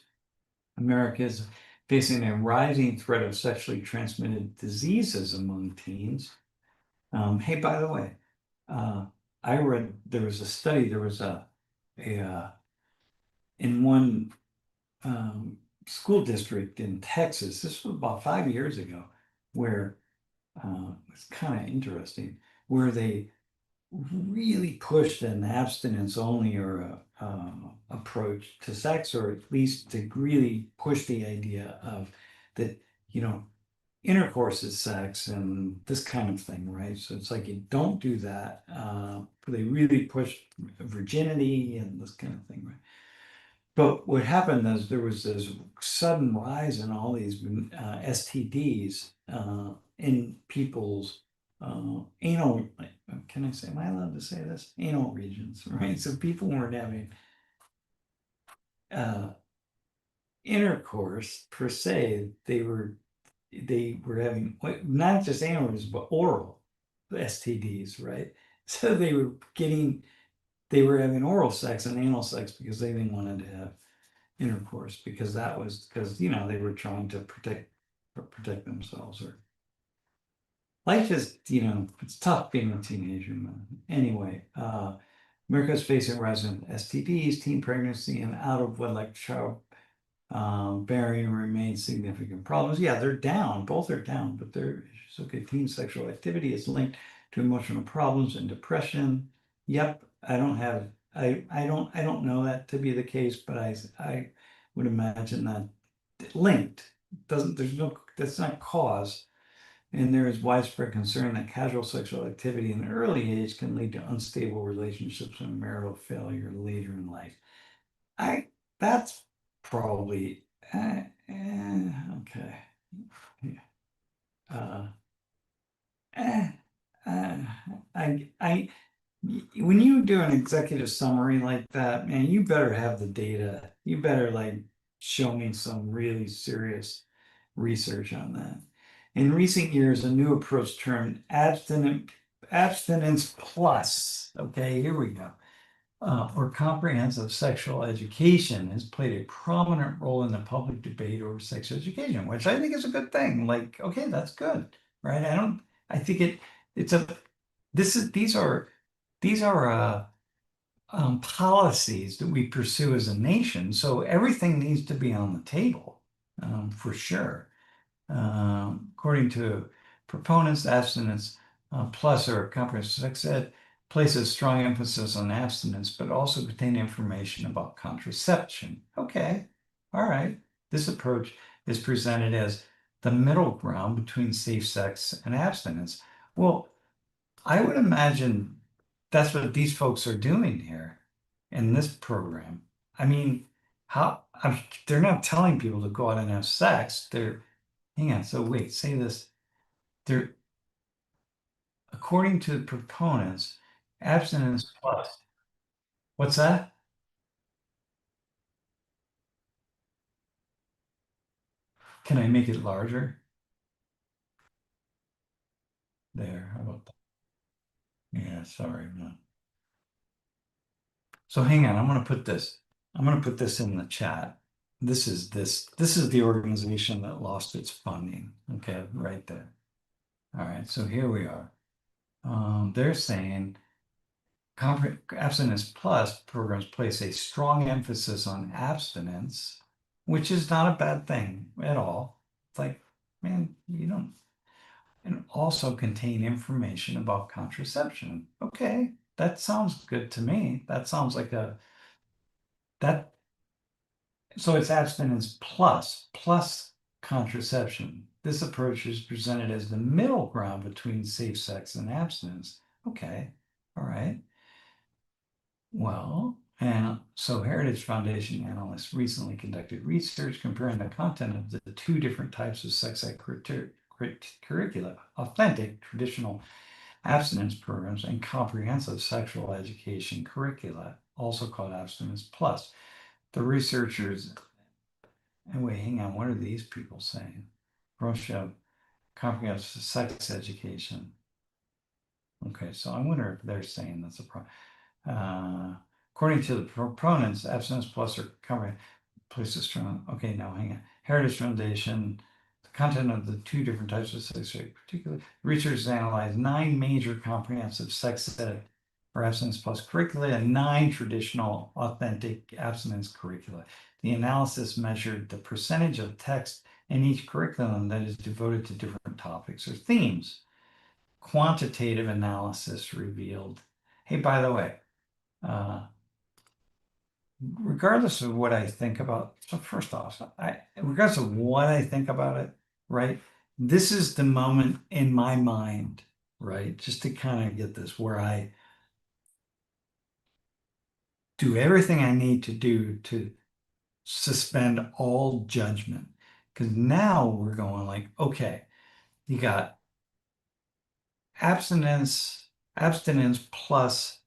America is facing a rising threat of sexually transmitted diseases among teens. Hey, by the way, uh, I read there was a study. There was a in one school district in Texas. This was about 5 years ago, where it's kind of interesting, where they really pushed an abstinence only, or a approach to sex, or at least to really push the idea of that, you know, intercourse is sex and this kind of thing, right? So it's like you don't do that. They really push virginity and this kind of thing, right? But what happened is there was this sudden rise in all these STDs in people's anal, can I say, am I allowed to say this? Anal regions, right? So people weren't having uh, intercourse per se. They were having not just anal regions, but oral STDs, right? So they were having oral sex and anal sex because they didn't want to have intercourse because that was because they were trying to protect themselves or life is, it's tough being a teenager, man. Anyway, America's facing rising STDs, teen pregnancy, and out of wedlock child bearing remains significant problems. Yeah, they're down. Both are down, but they're okay. Teen sexual activity is linked to emotional problems and depression. Yep, I don't know that to be the case, but I would imagine that linked doesn't there's no that's not cause. And there is widespread concern that casual sexual activity in an early age can lead to unstable relationships and marital failure later in life. I that's probably okay. Yeah. Uh, eh, uh, I when you do an executive summary like that, man, you better have the data. You better like show me some really serious research on that. In recent years, a new approach termed abstinence plus. Okay, here we go. Or comprehensive sexual education has played a prominent role in the public debate over sex education, which I think is a good thing. Like, okay, that's good, right? I think it's a, this is, these are policies that we pursue as a nation. So everything needs to be on the table, for sure. According to proponents, abstinence plus or comprehensive sex ed places strong emphasis on abstinence, but also contain information about contraception. Okay, all right. This approach is presented as the middle ground between safe sex and abstinence. Well, I would imagine that's what these folks are doing here in this program. I mean, they're not telling people to go out and have sex. Hang on. So wait, say this. There, according to the proponents, abstinence plus. What's that? Can I make it larger? There. How about that? Yeah, sorry, man. So hang on. I'm gonna put this in the chat. This is the organization that lost its funding. Okay, right there. All right, so here we are. They're saying Abstinence Plus programs place a strong emphasis on abstinence, which is not a bad thing at all. It's like, man, you don't, and also contain information about contraception. Okay, that sounds good to me. That sounds like that. So it's abstinence plus contraception. This approach is presented as the middle ground between safe sex and abstinence. Okay, all right. Well, and so Heritage Foundation analysts recently conducted research comparing the content of the two different types of sex ed curricula, authentic traditional abstinence programs and comprehensive sexual education curricula, also called Abstinence Plus. The researchers, and wait, hang on, what are these people saying? Russia, comprehensive sex education. Okay, so I wonder if they're saying that's a problem. Uh, according to the proponents, abstinence plus or covering places strong. Okay, now hang on. Heritage Foundation, the content of the two different types of sex ed, particularly researchers analyzed 9 major comprehensive sex ed or abstinence plus curricula and 9 traditional authentic abstinence curricula. The analysis measured the percentage of text in each curriculum that is devoted to different topics or themes. Quantitative analysis revealed. Hey, by the way, uh, regardless of what I think about, so first off, regardless of what I think about it, right? This is the moment in my mind, right? Just to kind of get this where I do everything I need to do to suspend all judgment. Because now we're going like, okay, you got abstinence plus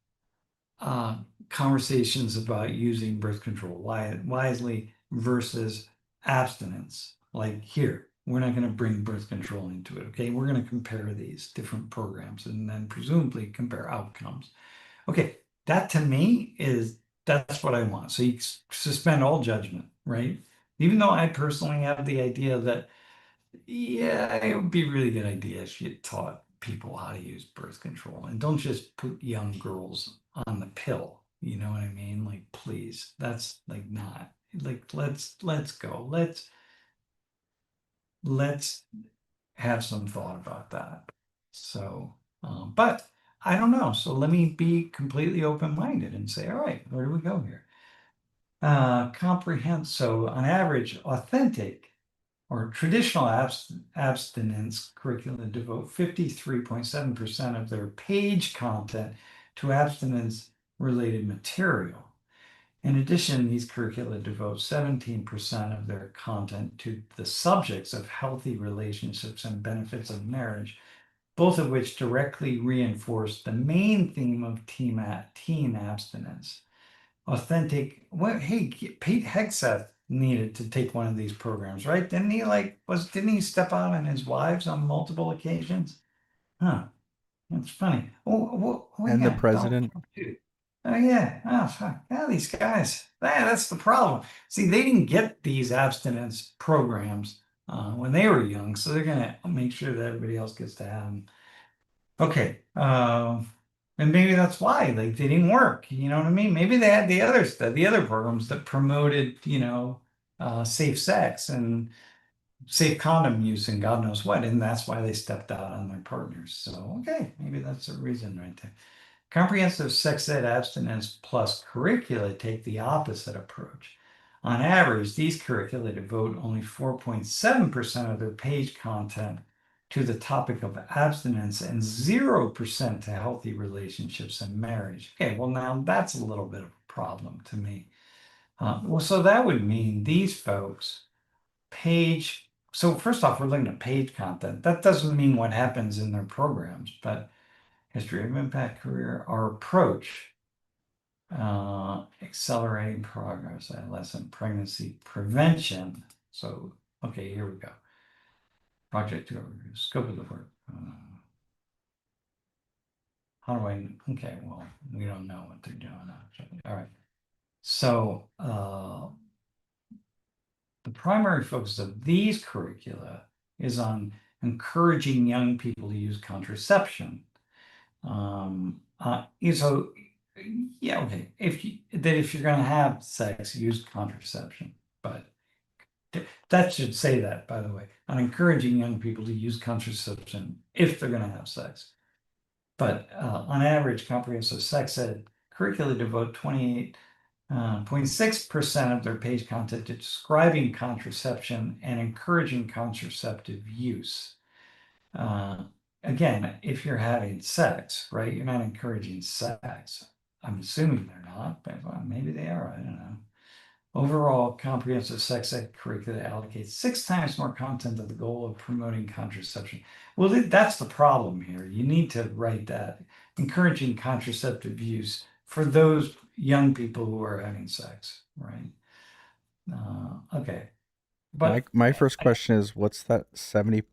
uh, conversations about using birth control wisely versus abstinence. Like here, we're not going to bring birth control into it. Okay, we're going to compare these different programs and then presumably compare outcomes. Okay, that to me is that's what I want. So you suspend all judgment, right? Even though I personally have the idea that yeah, it would be a really good idea if you taught people how to use birth control and don't just put young girls on the pill. You know what I mean? Like, please, that's like not like let's go. Let's have some thought about that. So, but I don't know. So let me be completely open-minded and say, all right, where do we go here? Comprehend. So on average, authentic or traditional abstinence curricula devote 53.7% of their page content to abstinence related material. In addition, these curricula devote 17% of their content to the subjects of healthy relationships and benefits of marriage, both of which directly reinforce the main theme of teen abstinence. Authentic. What? Hey, Pete Hegseth needed to take one of these programs, right? Didn't he step out on his wives on multiple occasions? Huh. That's funny. Oh And the yeah, Donald president. Trump too. Oh yeah. Oh fuck. Yeah, these guys. That's the problem. See, they didn't get these abstinence programs when they were young, so they're gonna make sure that everybody else gets to have them. Okay. And maybe that's why like they didn't work. You know what I mean? Maybe they had the other stuff, the other programs that promoted, safe sex and safe condom use and God knows what, and that's why they stepped out on their partners. So okay, maybe that's a reason right there. Comprehensive sex ed abstinence plus curricula take the opposite approach. On average, these curricula devote only 4.7% of their page content to the topic of abstinence and 0% to healthy relationships and marriage. Okay, well, now that's a little bit of a problem to me. Well, so that would mean these folks page. So first off, we're looking at page content. That doesn't mean what happens in their programs, but history of impact career, our approach, accelerating progress, adolescent pregnancy prevention. So, okay, here we go. Project overview, scope of the work. How do I, okay, well, we don't know what they're doing actually. All right. So, the primary focus of these curricula is on encouraging young people to use contraception. So yeah, okay. If you're going to have sex, use contraception. But that should say that, by the way, on encouraging young people to use contraception if they're going to have sex. But on average, comprehensive sex ed curricula devote 28.6% of their page content to describing contraception and encouraging contraceptive use. Again, if you're having sex, right, you're not encouraging sex. I'm assuming they're not, but well, maybe they are. I don't know. Overall, comprehensive sex ed curricula allocates 6 times more content to the goal of promoting contraception. Well, that's the problem here. You need to write that, encouraging contraceptive use for those young people who are having sex, right? Okay, My but my first question is, what's 70%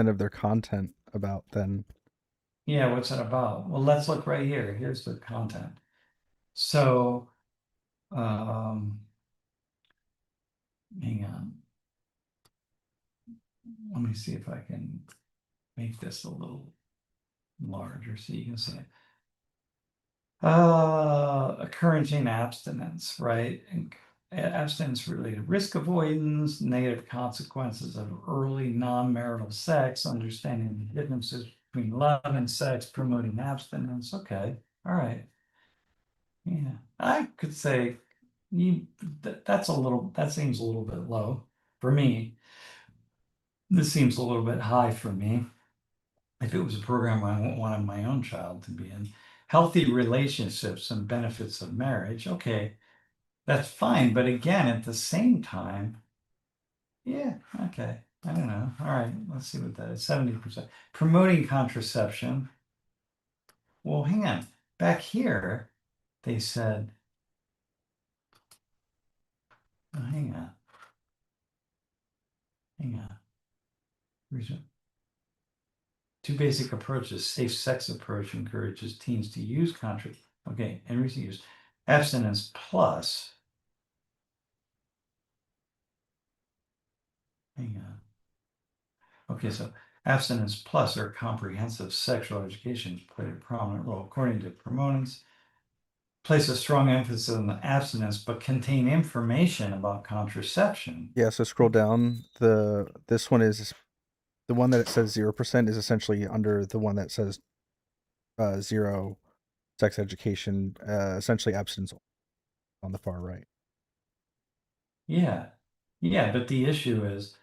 of their content about then? yeah, what's it about? Well, let's look right here. Here's the content. So, um, hang on. Let me see if I can make this a little larger so you can see it. Encouraging abstinence, right? And abstinence related risk avoidance, negative consequences of early non-marital sex, understanding the differences between love and sex, promoting abstinence. Okay, all right. Yeah, I could say that seems a little bit low for me. This seems a little bit high for me. If it was a program I wanted my own child to be in, healthy relationships and benefits of marriage, okay, that's fine. But again, at the same time, yeah, okay. I don't know. All right, let's see what that is. 70%. Promoting contraception. Well, hang on. Back here, they said, oh, hang on, hang on. Reason- Two basic approaches. Safe sex approach encourages teens to use contraception. Okay, and recent use. Abstinence plus. Hang on. Okay, so abstinence plus or comprehensive sexual education played a prominent role. According to proponents, place a strong emphasis on the abstinence, but contain information about contraception. Yeah, so scroll down. This one is the one that it says 0% is essentially under the one that says zero sex education, essentially abstinence on the far right. Yeah. Yeah, but the issue is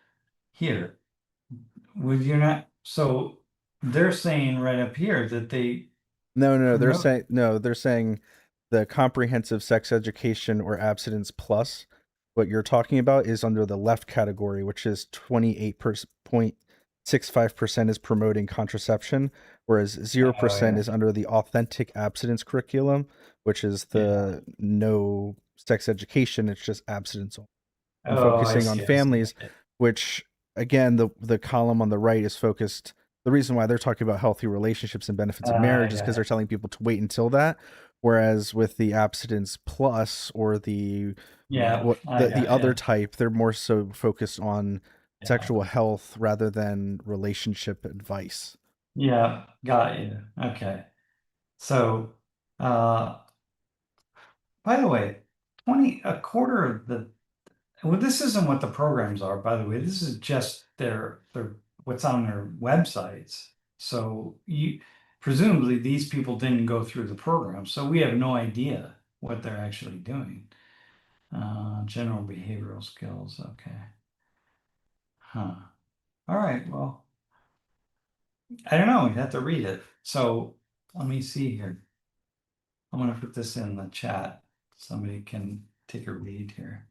here, with you're not, so they're saying right up here that they No, no, no. They're promote. saying no. They're saying the comprehensive sex education or abstinence plus. What you're talking about is under the left category, which is 28.65% is promoting contraception, whereas Oh 0% yeah. is under the authentic abstinence curriculum, which is Yeah. the no sex education. It's just abstinence and Oh, I focusing on see. I see. families, which again, the column on the right is focused. The reason why they're talking about healthy relationships and benefits of marriage is because Yeah. they're telling people to wait until that. Whereas with the abstinence plus or the Yeah, what I the got other yeah. type, they're more so focused on Yeah. sexual health rather than relationship advice. Yeah, got you. Okay. So, uh, by the way, 20, a quarter of the, well, this isn't what the programs are, by the way. This is just their what's on their websites. So you presumably these people didn't go through the program, so we have no idea what they're actually doing. General behavioral skills. Okay. Huh. All right. Well, I don't know. We have to read it. So let me see here. I'm gonna put this in the chat. Somebody can take a read here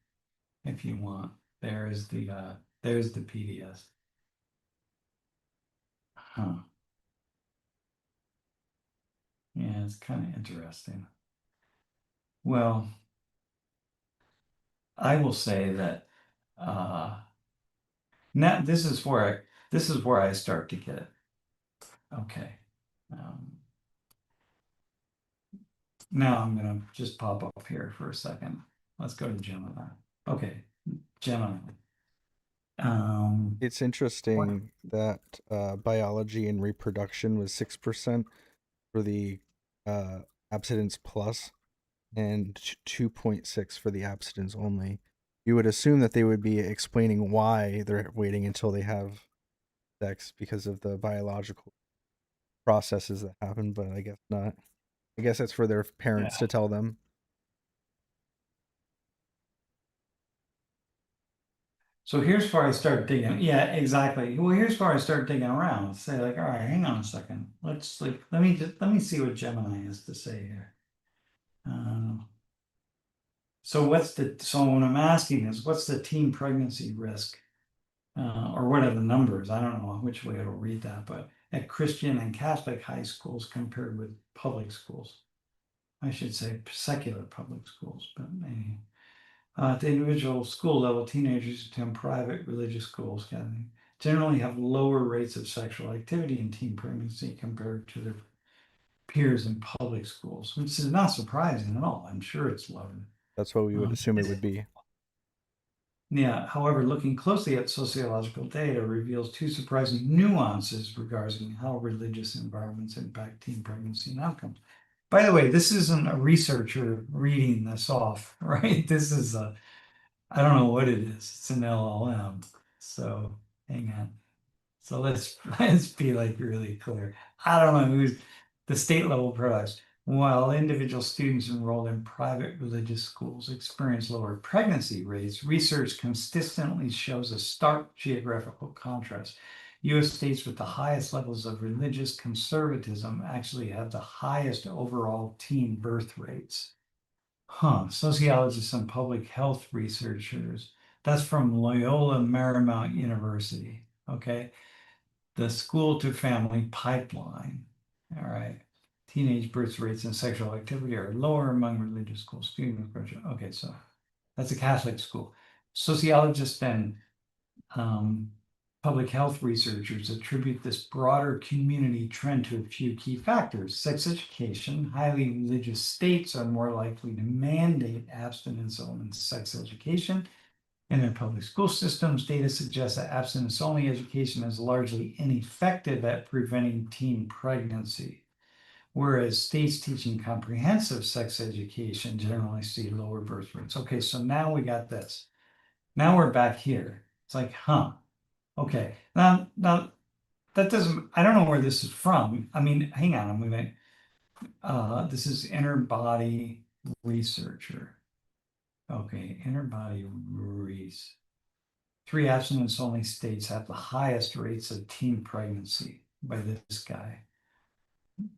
if you want. There's the PDF. Huh. Yeah, it's kind of interesting. Well, I will say that now this is where I start to get it. Okay. Um, Now I'm gonna just pop up here for a second. Let's go to Gemini. Okay, Gemini. Um, It's what? interesting that biology and reproduction was 6% for the uh, abstinence plus and 2.6 for the abstinence only. You would assume that they would be explaining why they're waiting until they have sex because of the biological processes that happen, but I guess not. I guess that's for their parents Yeah. to tell them. So here's where I start digging. Yeah, exactly. Well, here's where I start digging around. Say like, all right, hang on a second. Let me see what Gemini has to say here. Um, so what I'm asking is, what's the teen pregnancy risk? Or what are the numbers? I don't know which way it'll read that, but at Christian and Catholic high schools compared with public schools. I should say secular public schools, but maybe. At the individual school level, teenagers attend private religious schools generally have lower rates of sexual activity in teen pregnancy compared to their peers in public schools, which is not surprising at all. I'm sure it's lower. That's what we would Um, assume it would be. Yeah, however, looking closely at sociological data reveals two surprising nuances regarding how religious environments impact teen pregnancy and outcomes. By the way, this isn't a researcher reading this off, right? This is I don't know what it is. It's an LLM. So hang on. So let's be like really clear. I don't know who's the state level products. While individual students enrolled in private religious schools experience lower pregnancy rates, research consistently shows a stark geographical contrast. U.S. states with the highest levels of religious conservatism actually have the highest overall teen birth rates. Sociologists and public health researchers That's from Loyola Marymount University. Okay. The school to family pipeline. All right. Teenage birth rates and sexual activity are lower among religious schools. Okay, so that's a Catholic school. Sociologists and um, public health researchers attribute this broader community trend to a few key factors. Sex education, highly religious states are more likely to mandate abstinence-only sex education in their public school systems. Data suggests that abstinence-only education is largely ineffective at preventing teen pregnancy, whereas states teaching comprehensive sex education generally see lower birth rates. Okay, so now we got this. Now we're back here. It's like, huh, okay. Now that doesn't, I don't know where this is from. I mean, hang on, I'm gonna, this is inner body researcher. Okay, inner body research. Three abstinence-only states have the highest rates of teen pregnancy by this guy.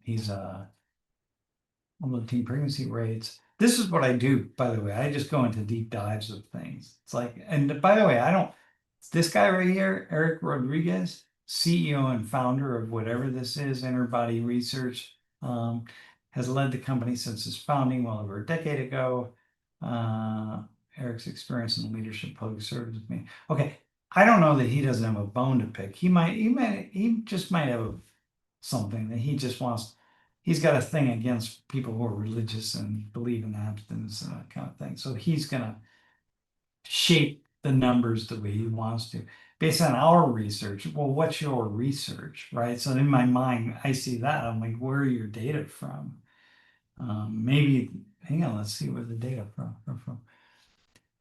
He's on the teen pregnancy rates. This is what I do, by the way. I just go into deep dives of things. It's like, and by the way, I don't, this guy right here, Eric Rodriguez, CEO and founder of whatever this is, Interbody Research, has led the company since its founding well over a decade ago. Eric's experience in leadership, public service with me. Okay, I don't know that he doesn't have a bone to pick. He just might have something that he just wants. He's got a thing against people who are religious and believe in abstinence and that kind of thing. So he's gonna shape the numbers the way he wants to, based on our research. Well, what's your research, right? So in my mind, I see that. I'm like, where are your data from? Maybe, hang on, let's see where the data from.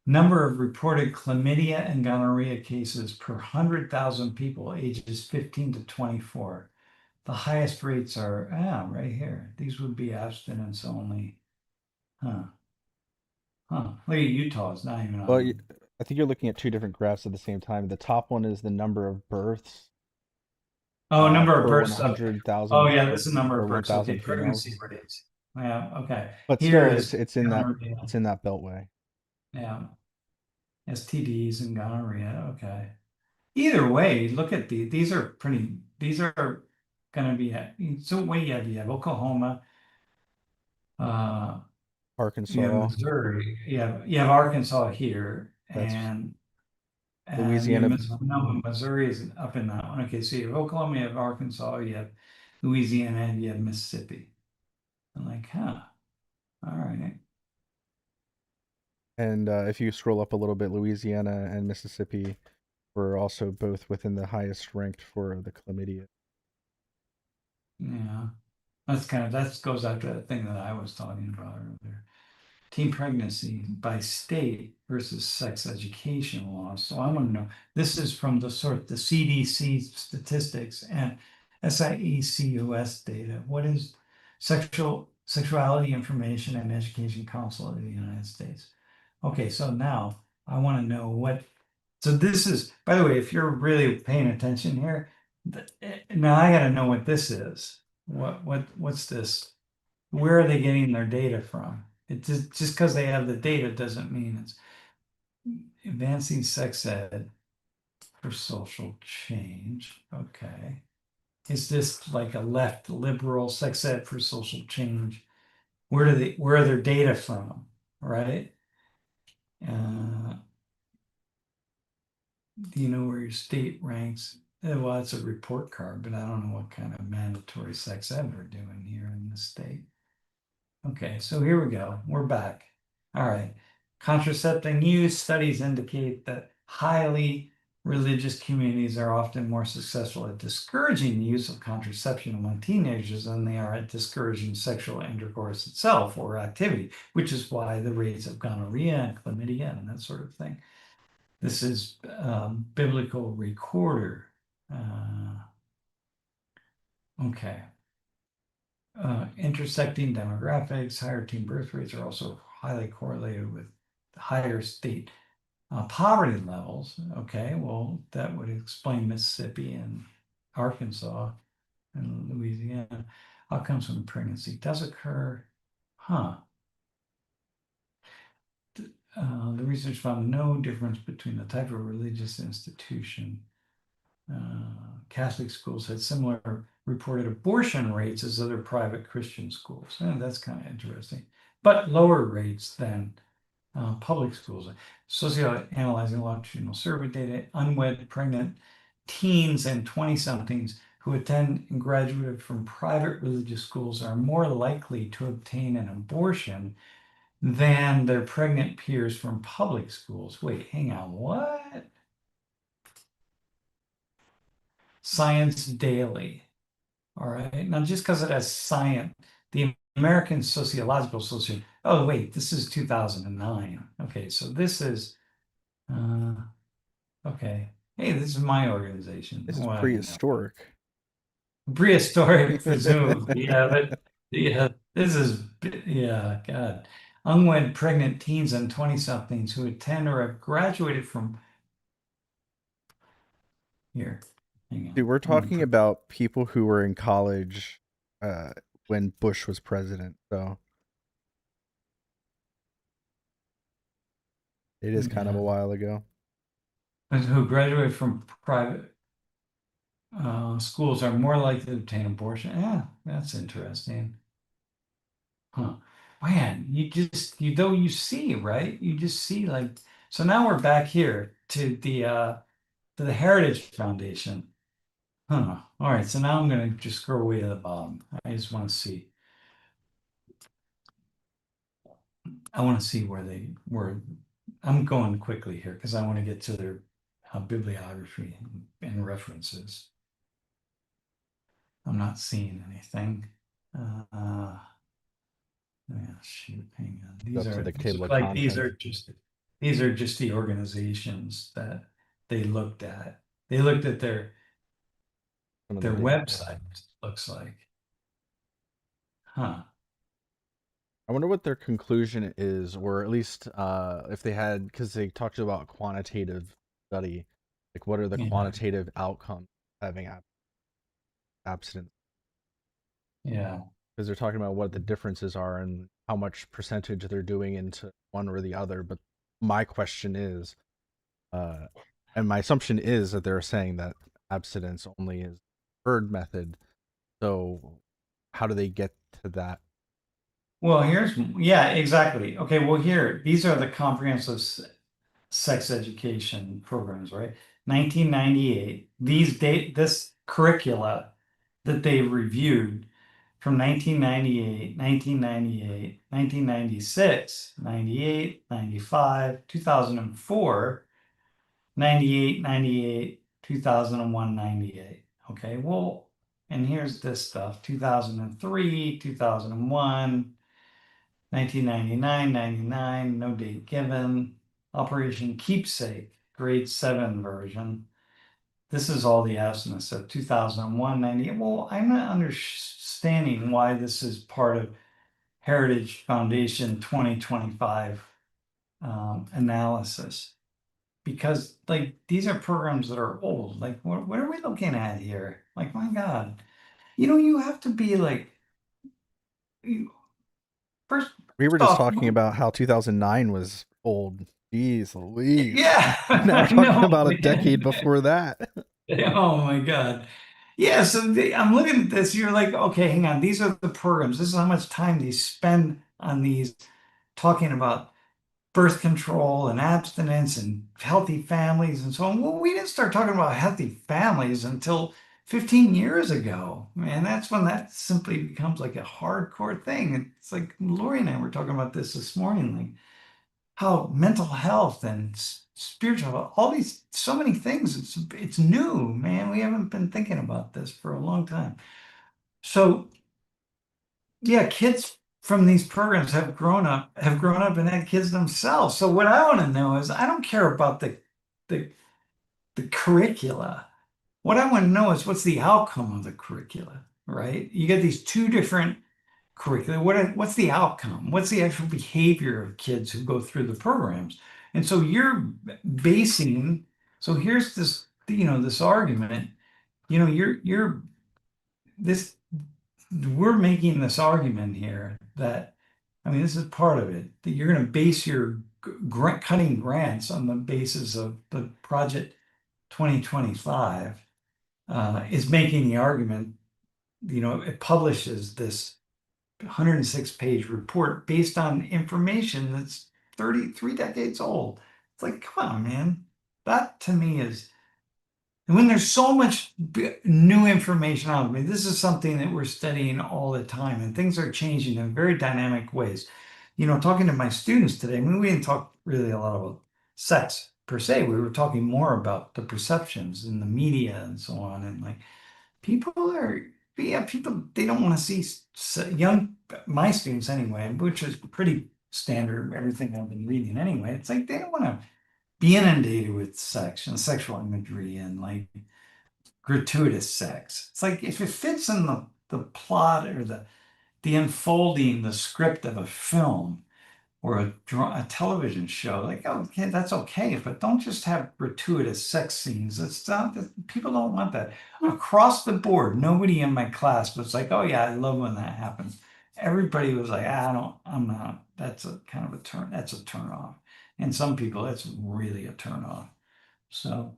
Number of reported chlamydia and gonorrhea cases per 100,000 people ages 15 to 24. The highest rates are right here. These would be abstinence only. Huh. Look at Utah. It's not even Well, on. I think you're looking at two different graphs at the same time. The top one is the number of births Oh, number of per births. Okay. 100,000 Oh, yeah, or this is the number per of births. Okay, 1,000 pregnancy females. rates. Yeah. Okay. But Here still, is it's in that gonorrhea. beltway. Yeah. STDs and gonorrhea. Okay. Either way, look at these are pretty. These are going to be. So what you have Oklahoma. Uh, you have Arkansas, Missouri. You have Arkansas here, that's and you have Louisiana. No, Missouri is up in that one. Okay, so you have Oklahoma, you have Arkansas, you have Louisiana, and you have Mississippi. I'm like, huh, all right. And if you scroll up a little bit, Louisiana and Mississippi were also both within the highest ranked for the chlamydia. Yeah. That goes out to the thing that I was talking about earlier. Teen pregnancy by state versus sex education laws. So I want to know, this is from the CDC statistics and SIECUS data. What is Sexuality Information and Education Council of the United States? Okay, so now I want to know so this is, by the way, if you're really paying attention here, now I got to know what this is. What's this? Where are they getting their data from? It just because they have the data doesn't mean it's advancing sex ed for social change. Okay. Is this like a left liberal sex ed for social change? Where are their data from? Right? Uh, do you know where your state ranks? Well, it's a report card, but I don't know what kind of mandatory sex ed they're doing here in the state. Okay, so here we go. We're back. All right. Contraceptive use studies indicate that highly religious communities are often more successful at discouraging the use of contraception among teenagers than they are at discouraging sexual intercourse itself or activity, which is why the rates of gonorrhea and chlamydia and that sort of thing. This is biblical recorder. Okay. Intersecting demographics, higher teen birth rates are also highly correlated with higher state poverty levels. Okay, well, that would explain Mississippi and Arkansas and Louisiana. Outcomes from pregnancy does occur. Huh. The research found no difference between the type of religious institution. Catholic schools had similar reported abortion rates as other private Christian schools. That's kind of interesting, but lower rates than public schools. Socioanalyzing longitudinal survey data, unwed pregnant teens and 20-somethings who attend and graduated from private religious schools are more likely to obtain an abortion than their pregnant peers from public schools. Wait, hang on, what? Science Daily. All right. Now, just because it has science, the American Sociological Association. Oh, wait, this is 2009. Okay, so this is, uh, okay. Hey, this is my organization. This is Well, you know, prehistoric. prehistoric, presumably. Yeah, but yeah, this is, yeah, God. Unwed pregnant teens and 20-somethings who attend or have graduated from here. Hang Dude, on. we're I'm gonna talking put, about people who were in college uh, when Bush was president. So it is kind of yeah, a while ago. who graduated from private schools are more likely to obtain abortion. Yeah, that's interesting. Huh. Man, you see, right? You just see like so now we're back here to the Heritage Foundation. Huh. All right, so now I'm gonna just scroll way to the bottom. I just want to see. I want to see where they were. I'm going quickly here because I want to get to their bibliography and references. I'm not seeing anything. Uh, Yeah, shoot, hang on. Up to the These table look of like contents. these are just the organizations that they looked at. They looked at Some of the their data. website, looks like. Huh. I wonder what their conclusion is, or at least if they had, because they talked about quantitative study, like what are the Yeah, quantitative outcomes of having abstinence? yeah. Because they're talking about what the differences are and how much percentage they're doing into one or the other. But my question is, uh, and my assumption is that they're saying that abstinence only is preferred method. So how do they get to that? Well, yeah, exactly. Okay, well, these are the comprehensive sex education programs, right? 1998. This curricula that they reviewed from 1998, 1998, 1996, 98, 95, 2004, 98, 98, 2001, 98. Okay, well, and here's this stuff 2003, 2001, 1999, 99, no date given. Operation Keepsake, grade 7 version. This is all the abstinence of 2001, 98. Well, I'm not understanding why this is part of Heritage Foundation 2025 analysis. Because like these are programs that are old. Like what are we looking at here? Like my God, you have to be like first We were just off. talking about how 2009 was old. Jeez Louise. Yeah, Now we're I talking know, about a decade man. before that. Oh my God. Yeah, so I'm looking at this. You're like, okay, hang on. These are the programs. This is how much time they spend on these talking about birth control and abstinence and healthy families and so on. Well, we didn't start talking about healthy families until 15 years ago. And that's when that simply becomes like a hardcore thing. It's like Lori and I were talking about this morning, like how mental health and spiritual, all these, so many things, it's new, man. We haven't been thinking about this for a long time. So yeah, kids from these programs have grown up and had kids themselves. So what I want to know is I don't care about the the curricula. What I want to know is what's the outcome of the curricula, right? You get these two different curricula. What's the outcome? What's the actual behavior of kids who go through the programs? And so you're basing, so here's this argument, you're this we're making this argument here that, I mean, this is part of it, that you're going to base your cutting grants on the basis of the Project 2025 is making the argument, it publishes this 106-page report based on information that's 33 decades old. It's like, come on, man. That to me is, and when there's so much new information out, I mean, this is something that we're studying all the time, and things are changing in very dynamic ways. Talking to my students today, I mean, we didn't talk really a lot about sex per se. We were talking more about the perceptions in the media and so on. And like, people are, yeah, people, they don't want to see young, my students anyway, which is pretty standard, everything I've been reading anyway. It's like they don't want to be inundated with sex and sexual imagery and like gratuitous sex. It's like if it fits in the plot or the unfolding, the script of a film or a television show, like, okay, that's okay, but don't just have gratuitous sex scenes. It's not that people don't want that. Across the board, nobody in my class was like, oh yeah, I love when that happens. Everybody was like, I'm not, that's a kind of a that's a turn off. And some people, that's really a turn off. So,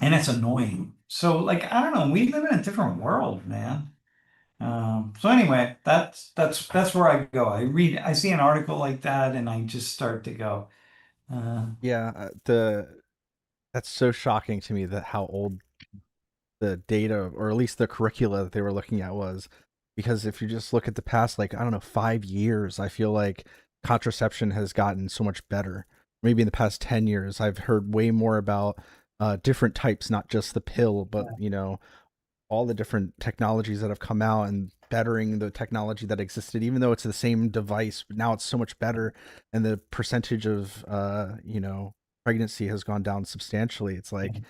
and it's annoying. So like, I don't know, we live in a different world, man. So anyway, that's where I go. I see an article like that, and I just start to go. Uh, Yeah, the that's so shocking to me that how old the data or at least the curricula that they were looking at was, because if you just look at the past, like, I don't know, 5 years, I feel like contraception has gotten so much better. Maybe in the past 10 years I've heard way more about different types, not just the pill, but all the different technologies that have come out and bettering the technology that existed, even though it's the same device, but now it's so much better, and the percentage of pregnancy has gone down substantially. It's like,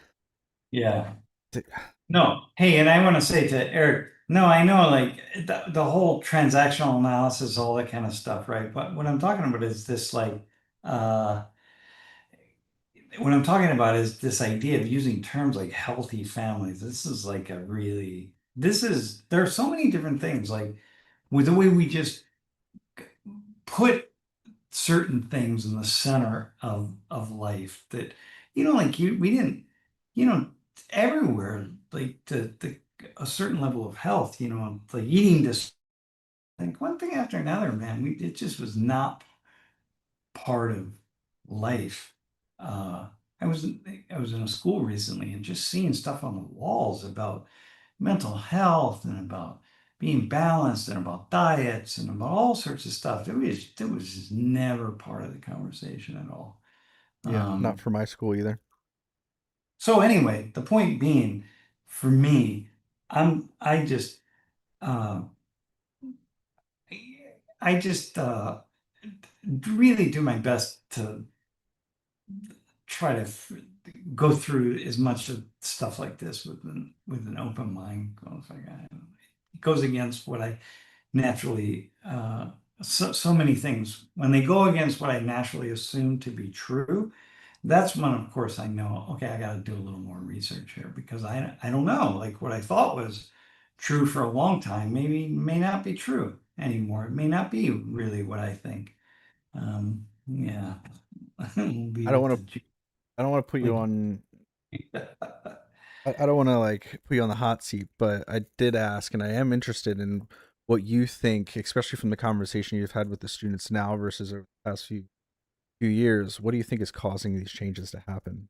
yeah. th- No. Hey, and I want to say to Eric, no, I know like the whole transactional analysis, all that kind of stuff, right? But what I'm talking about is this like uh what I'm talking about is this idea of using terms like healthy families. This is like there are so many different things like with the way we just put certain things in the center of life that like we didn't you know everywhere like the a certain level of health, like eating this like one thing after another, man. It just was not part of life. uh I was in a school recently and just seeing stuff on the walls about mental health and about being balanced and about diets and about all sorts of stuff. It was just never part of the conversation at all. yeah, not Um, for my school either. so anyway, the point being, for me, I just uh, I just really do my best to try to go through as much of stuff like this with an open mind. It goes against what I naturally so many things when they go against what I naturally assume to be true. That's when, of course, I know, okay, I got to do a little more research here because I don't know, like what I thought was true for a long time maybe may not be true anymore. It may not be really what I think. Yeah. We'll I leave don't it want to to I don't want to put you like on I don't want to like put you on the hot seat, but I did ask, and I am interested in what you think, especially from the conversation you've had with the students now versus over the past few years. What do you think is causing these changes to happen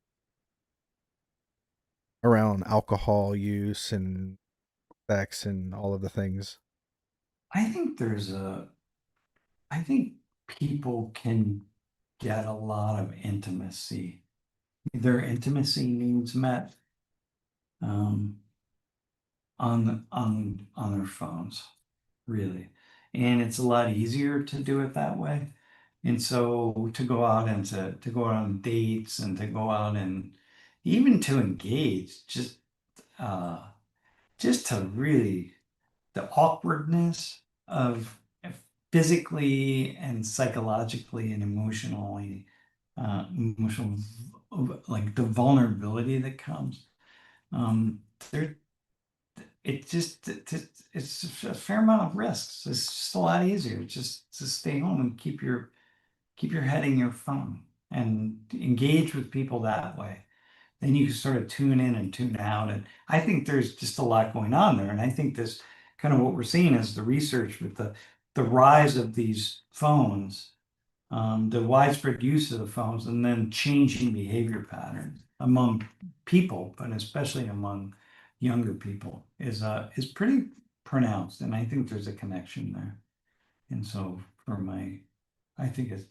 around alcohol use and sex and all of the things? I think I think people can get a lot of intimacy, their intimacy needs met, um, on their phones, really. And it's a lot easier to do it that way. And so to go out and to go out on dates and to go out and even to engage, uh, just to really the awkwardness of physically and psychologically and emotionally, emotional, like the vulnerability that comes. There, it's a fair amount of risks. It's just a lot easier just to stay home and keep your head in your phone and engage with people that way. Then you can sort of tune in and tune out. And I think there's just a lot going on there. And I think this kind of what we're seeing is the research with the rise of these phones, the widespread use of the phones, and then changing behavior patterns among people, but especially among younger people, is pretty pronounced. And I think there's a connection there. And so I think it's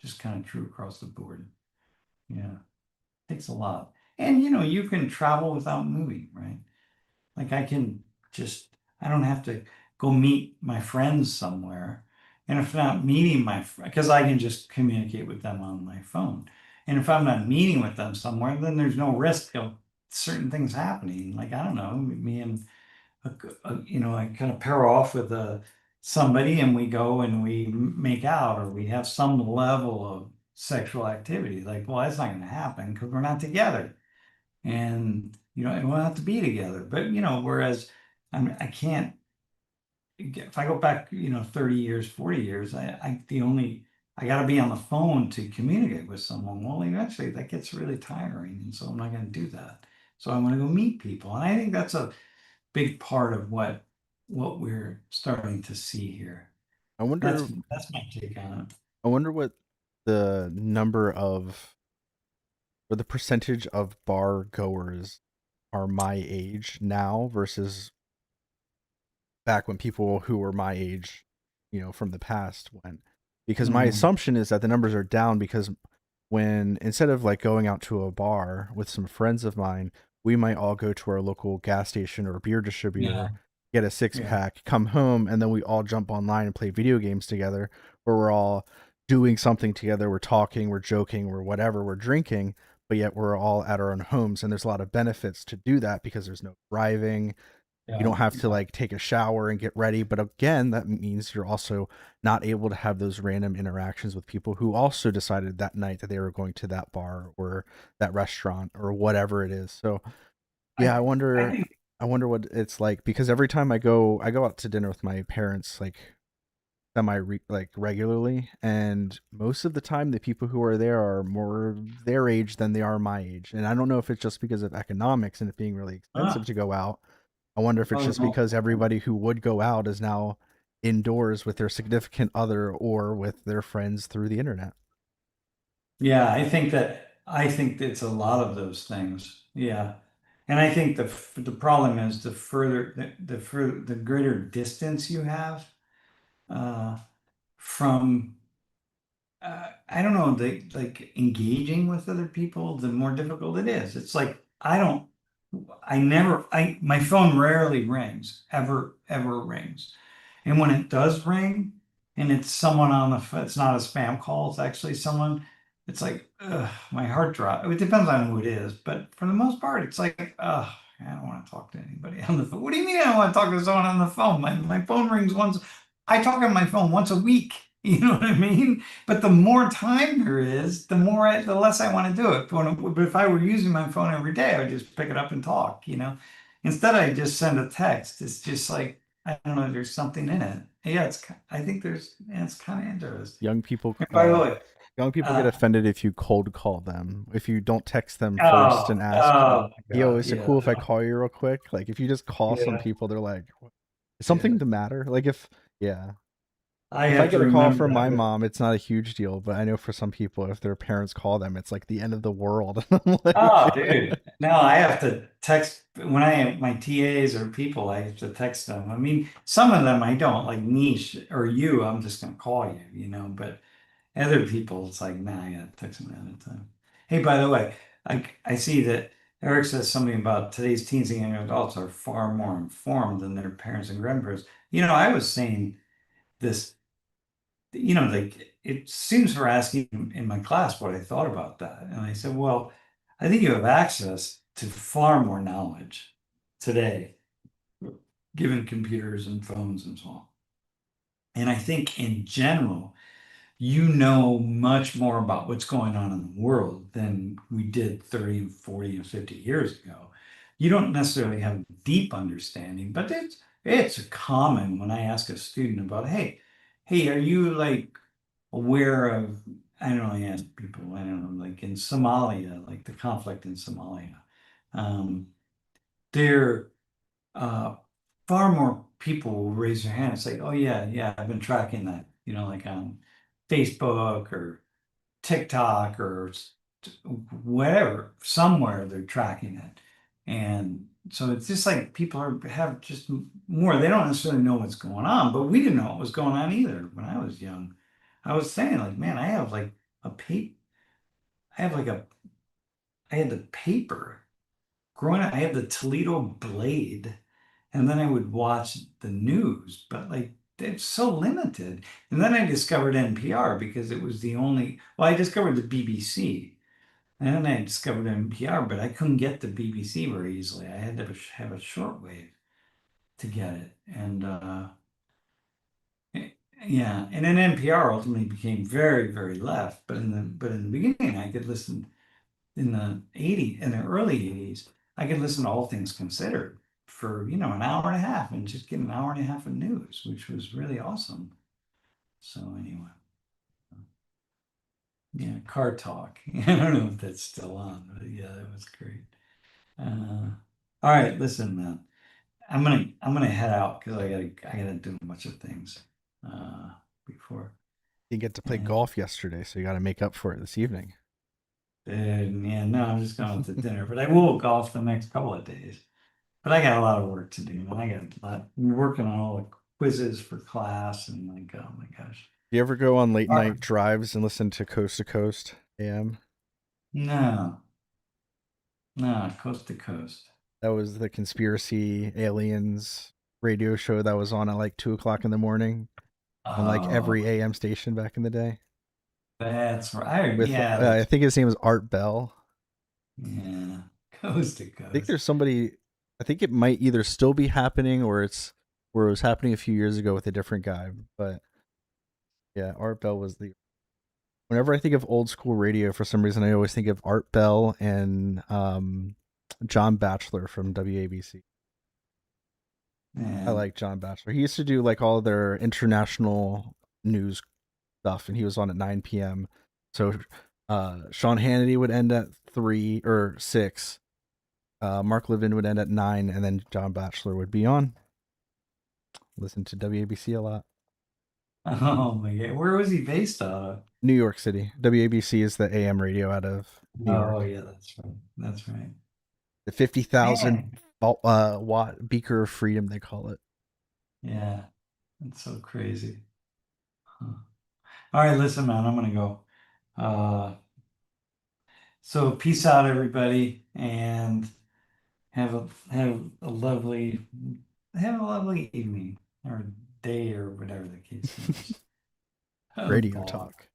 just kind of true across the board. Yeah, takes a lot. And you can travel without moving, right? Like I don't have to go meet my friends somewhere. And if I'm not meeting because I can just communicate with them on my phone. And if I'm not meeting with them somewhere, then there's no risk of certain things happening. Like, I don't know, me and, I kind of pair off with somebody and we go and we make out or we have some level of sexual activity. Like, well, that's not going to happen because we're not together and and we'll have to be together. But whereas I can't. If I go back, 30 years, 40 years, I got to be on the phone to communicate with someone. Well, eventually that gets really tiring, and so I'm not going to do that. So I want to go meet people, and I think that's a big part of what we're starting to see here. I That's wonder that's my take on it. I wonder what the number of or the percentage of bar goers are my age now versus back when people who were my age, from the past went. Because my Mhm. assumption is that the numbers are down because when instead of like going out to a bar with some friends of mine, we might all go to our local gas station or beer Yeah, distributor, get a six yeah, pack, come home, and then we all jump online and play video games together, where we're all doing something together, we're talking, we're joking, we're whatever, we're drinking, but yet we're all at our own homes. And there's a lot of benefits to do that because there's no driving, you yeah, don't have to yeah. like take a shower and get ready, but again that means you're also not able to have those random interactions with people who also decided that night that they were going to that bar or that restaurant or whatever it is. So yeah, I I think. I wonder what it's like because every time I go out to dinner with my parents like like regularly, and most of the time the people who are there are more their age than they are my age. And I don't know if it's just because of economics and it being really expensive Ah, to go out. I wonder if it's oh just no. because everybody who would go out is now indoors with their significant other or with their friends through the internet. Yeah, I think it's a lot of those things. Yeah. And I think the problem is the greater distance you have uh from I don't know, like engaging with other people, the more difficult it is. It's like my phone rarely rings, ever rings. And when it does ring and it's someone it's not a spam call, it's actually someone, it's like, ugh, my heart drops. It depends on who it is, but for the most part, it's like, ugh, I don't want to talk to anybody on the phone. What do you mean I don't want to talk to someone on the phone? My phone rings once. I talk on my phone once a week. You know what I mean? But the more time there is, the less I want to do it. But if I were using my phone every day, I would just pick it up and talk. Instead, I just send a text. It's just like, I don't know, there's something in it. Yeah, I think yeah, it's kind of interesting. Young people And by the way, young people get uh, offended if you cold call them. If you don't text them first and ask, oh my "Yo, God, is it yeah, cool if I call you real quick?" Like if you just call some yeah, people, they're like, "Is something yeah. the matter?" Like if yeah. I If I have to get a call remember from that my with. mom, it's not a huge deal, but I know for some people, if their parents call them, it's like the end of the world. I'm Oh, like, dude. No, I have to text when I have my TAs or people, I have to text them. I mean, some of them I don't, like Niche or you, I'm just gonna call you, but other people, it's like, nah, I gotta text them ahead of time. Hey, by the way, I see that Eric says something about today's teens and young adults are far more informed than their parents and grandparents. I was saying this, like it seems for asking in my class what I thought about that. And I said, well, I think you have access to far more knowledge today, given computers and phones and so on. And I think in general, you know much more about what's going on in the world than we did 30 and 40 and 50 years ago. You don't necessarily have a deep understanding, but it's common when I ask a student about, hey, are you like aware of I don't know, yeah, people, I don't know, like in Somalia, like the conflict in Somalia. Um, there, uh, far more people will raise their hand and say, "Oh yeah, yeah, I've been tracking that," like on Facebook or TikTok or whatever, somewhere they're tracking it. And so it's just like people have just more. They don't necessarily know what's going on, but we didn't know what was going on either when I was young. I was saying like, man, I have like a paper. I have like I had the paper growing up. I had the Toledo Blade, and then I would watch the news, but like it's so limited. And then I discovered NPR because it was the only. Well, I discovered the BBC. And then I discovered NPR, but I couldn't get the BBC very easily. I had to have a shortwave to get it. And yeah, and then NPR ultimately became very, very left. But in the beginning, I could listen in the early 80s, I could listen to All Things Considered for, an hour and a half and just get an hour and a half of news, which was really awesome. So anyway, yeah, Car Talk. I don't know if that's still on, but yeah, that was great. All right, listen, man. I'm gonna head out because I gotta do a bunch of things uh before. You get to play And, golf yesterday, so you got to make up for it this evening. and yeah, no, I'm just going to dinner, but I will golf the next couple of days. But I got a lot of work to do, and I got a lot. I'm working on all the quizzes for class, and like, oh my gosh. You ever go on late All right. night drives and listen to Coast AM? No, no, coast to coast. That was the conspiracy aliens radio show that was on at like 2 o'clock in the morning on like every Oh, AM station back in the day. that's right. With Yeah, I that's think his name is Art Bell. yeah, coast to I think coast. there's somebody. I think it might either still be happening or it was happening a few years ago with a different guy. But yeah, Art Bell was the. Whenever I think of old school radio, for some reason I always think of Art Bell and John Batchelor from WABC. I And like John Batchelor. He used to do like all their international news stuff, and he was on at 9 p.m. So Sean Hannity would end at 3 or 6. Mark Levin would end at 9, and then John Batchelor would be on. Listen to WABC a lot. oh my God, where was he based out of? New York City. WABC is the AM radio out of New Oh York. yeah, that's right. That's right. The 50,000 Man, watt beaker of freedom, they call it. yeah, it's so crazy. Huh. All right, listen, man, I'm gonna go. Uh, so peace out, everybody, and have a lovely evening or day or whatever the case is. Oh Radio boy. talk.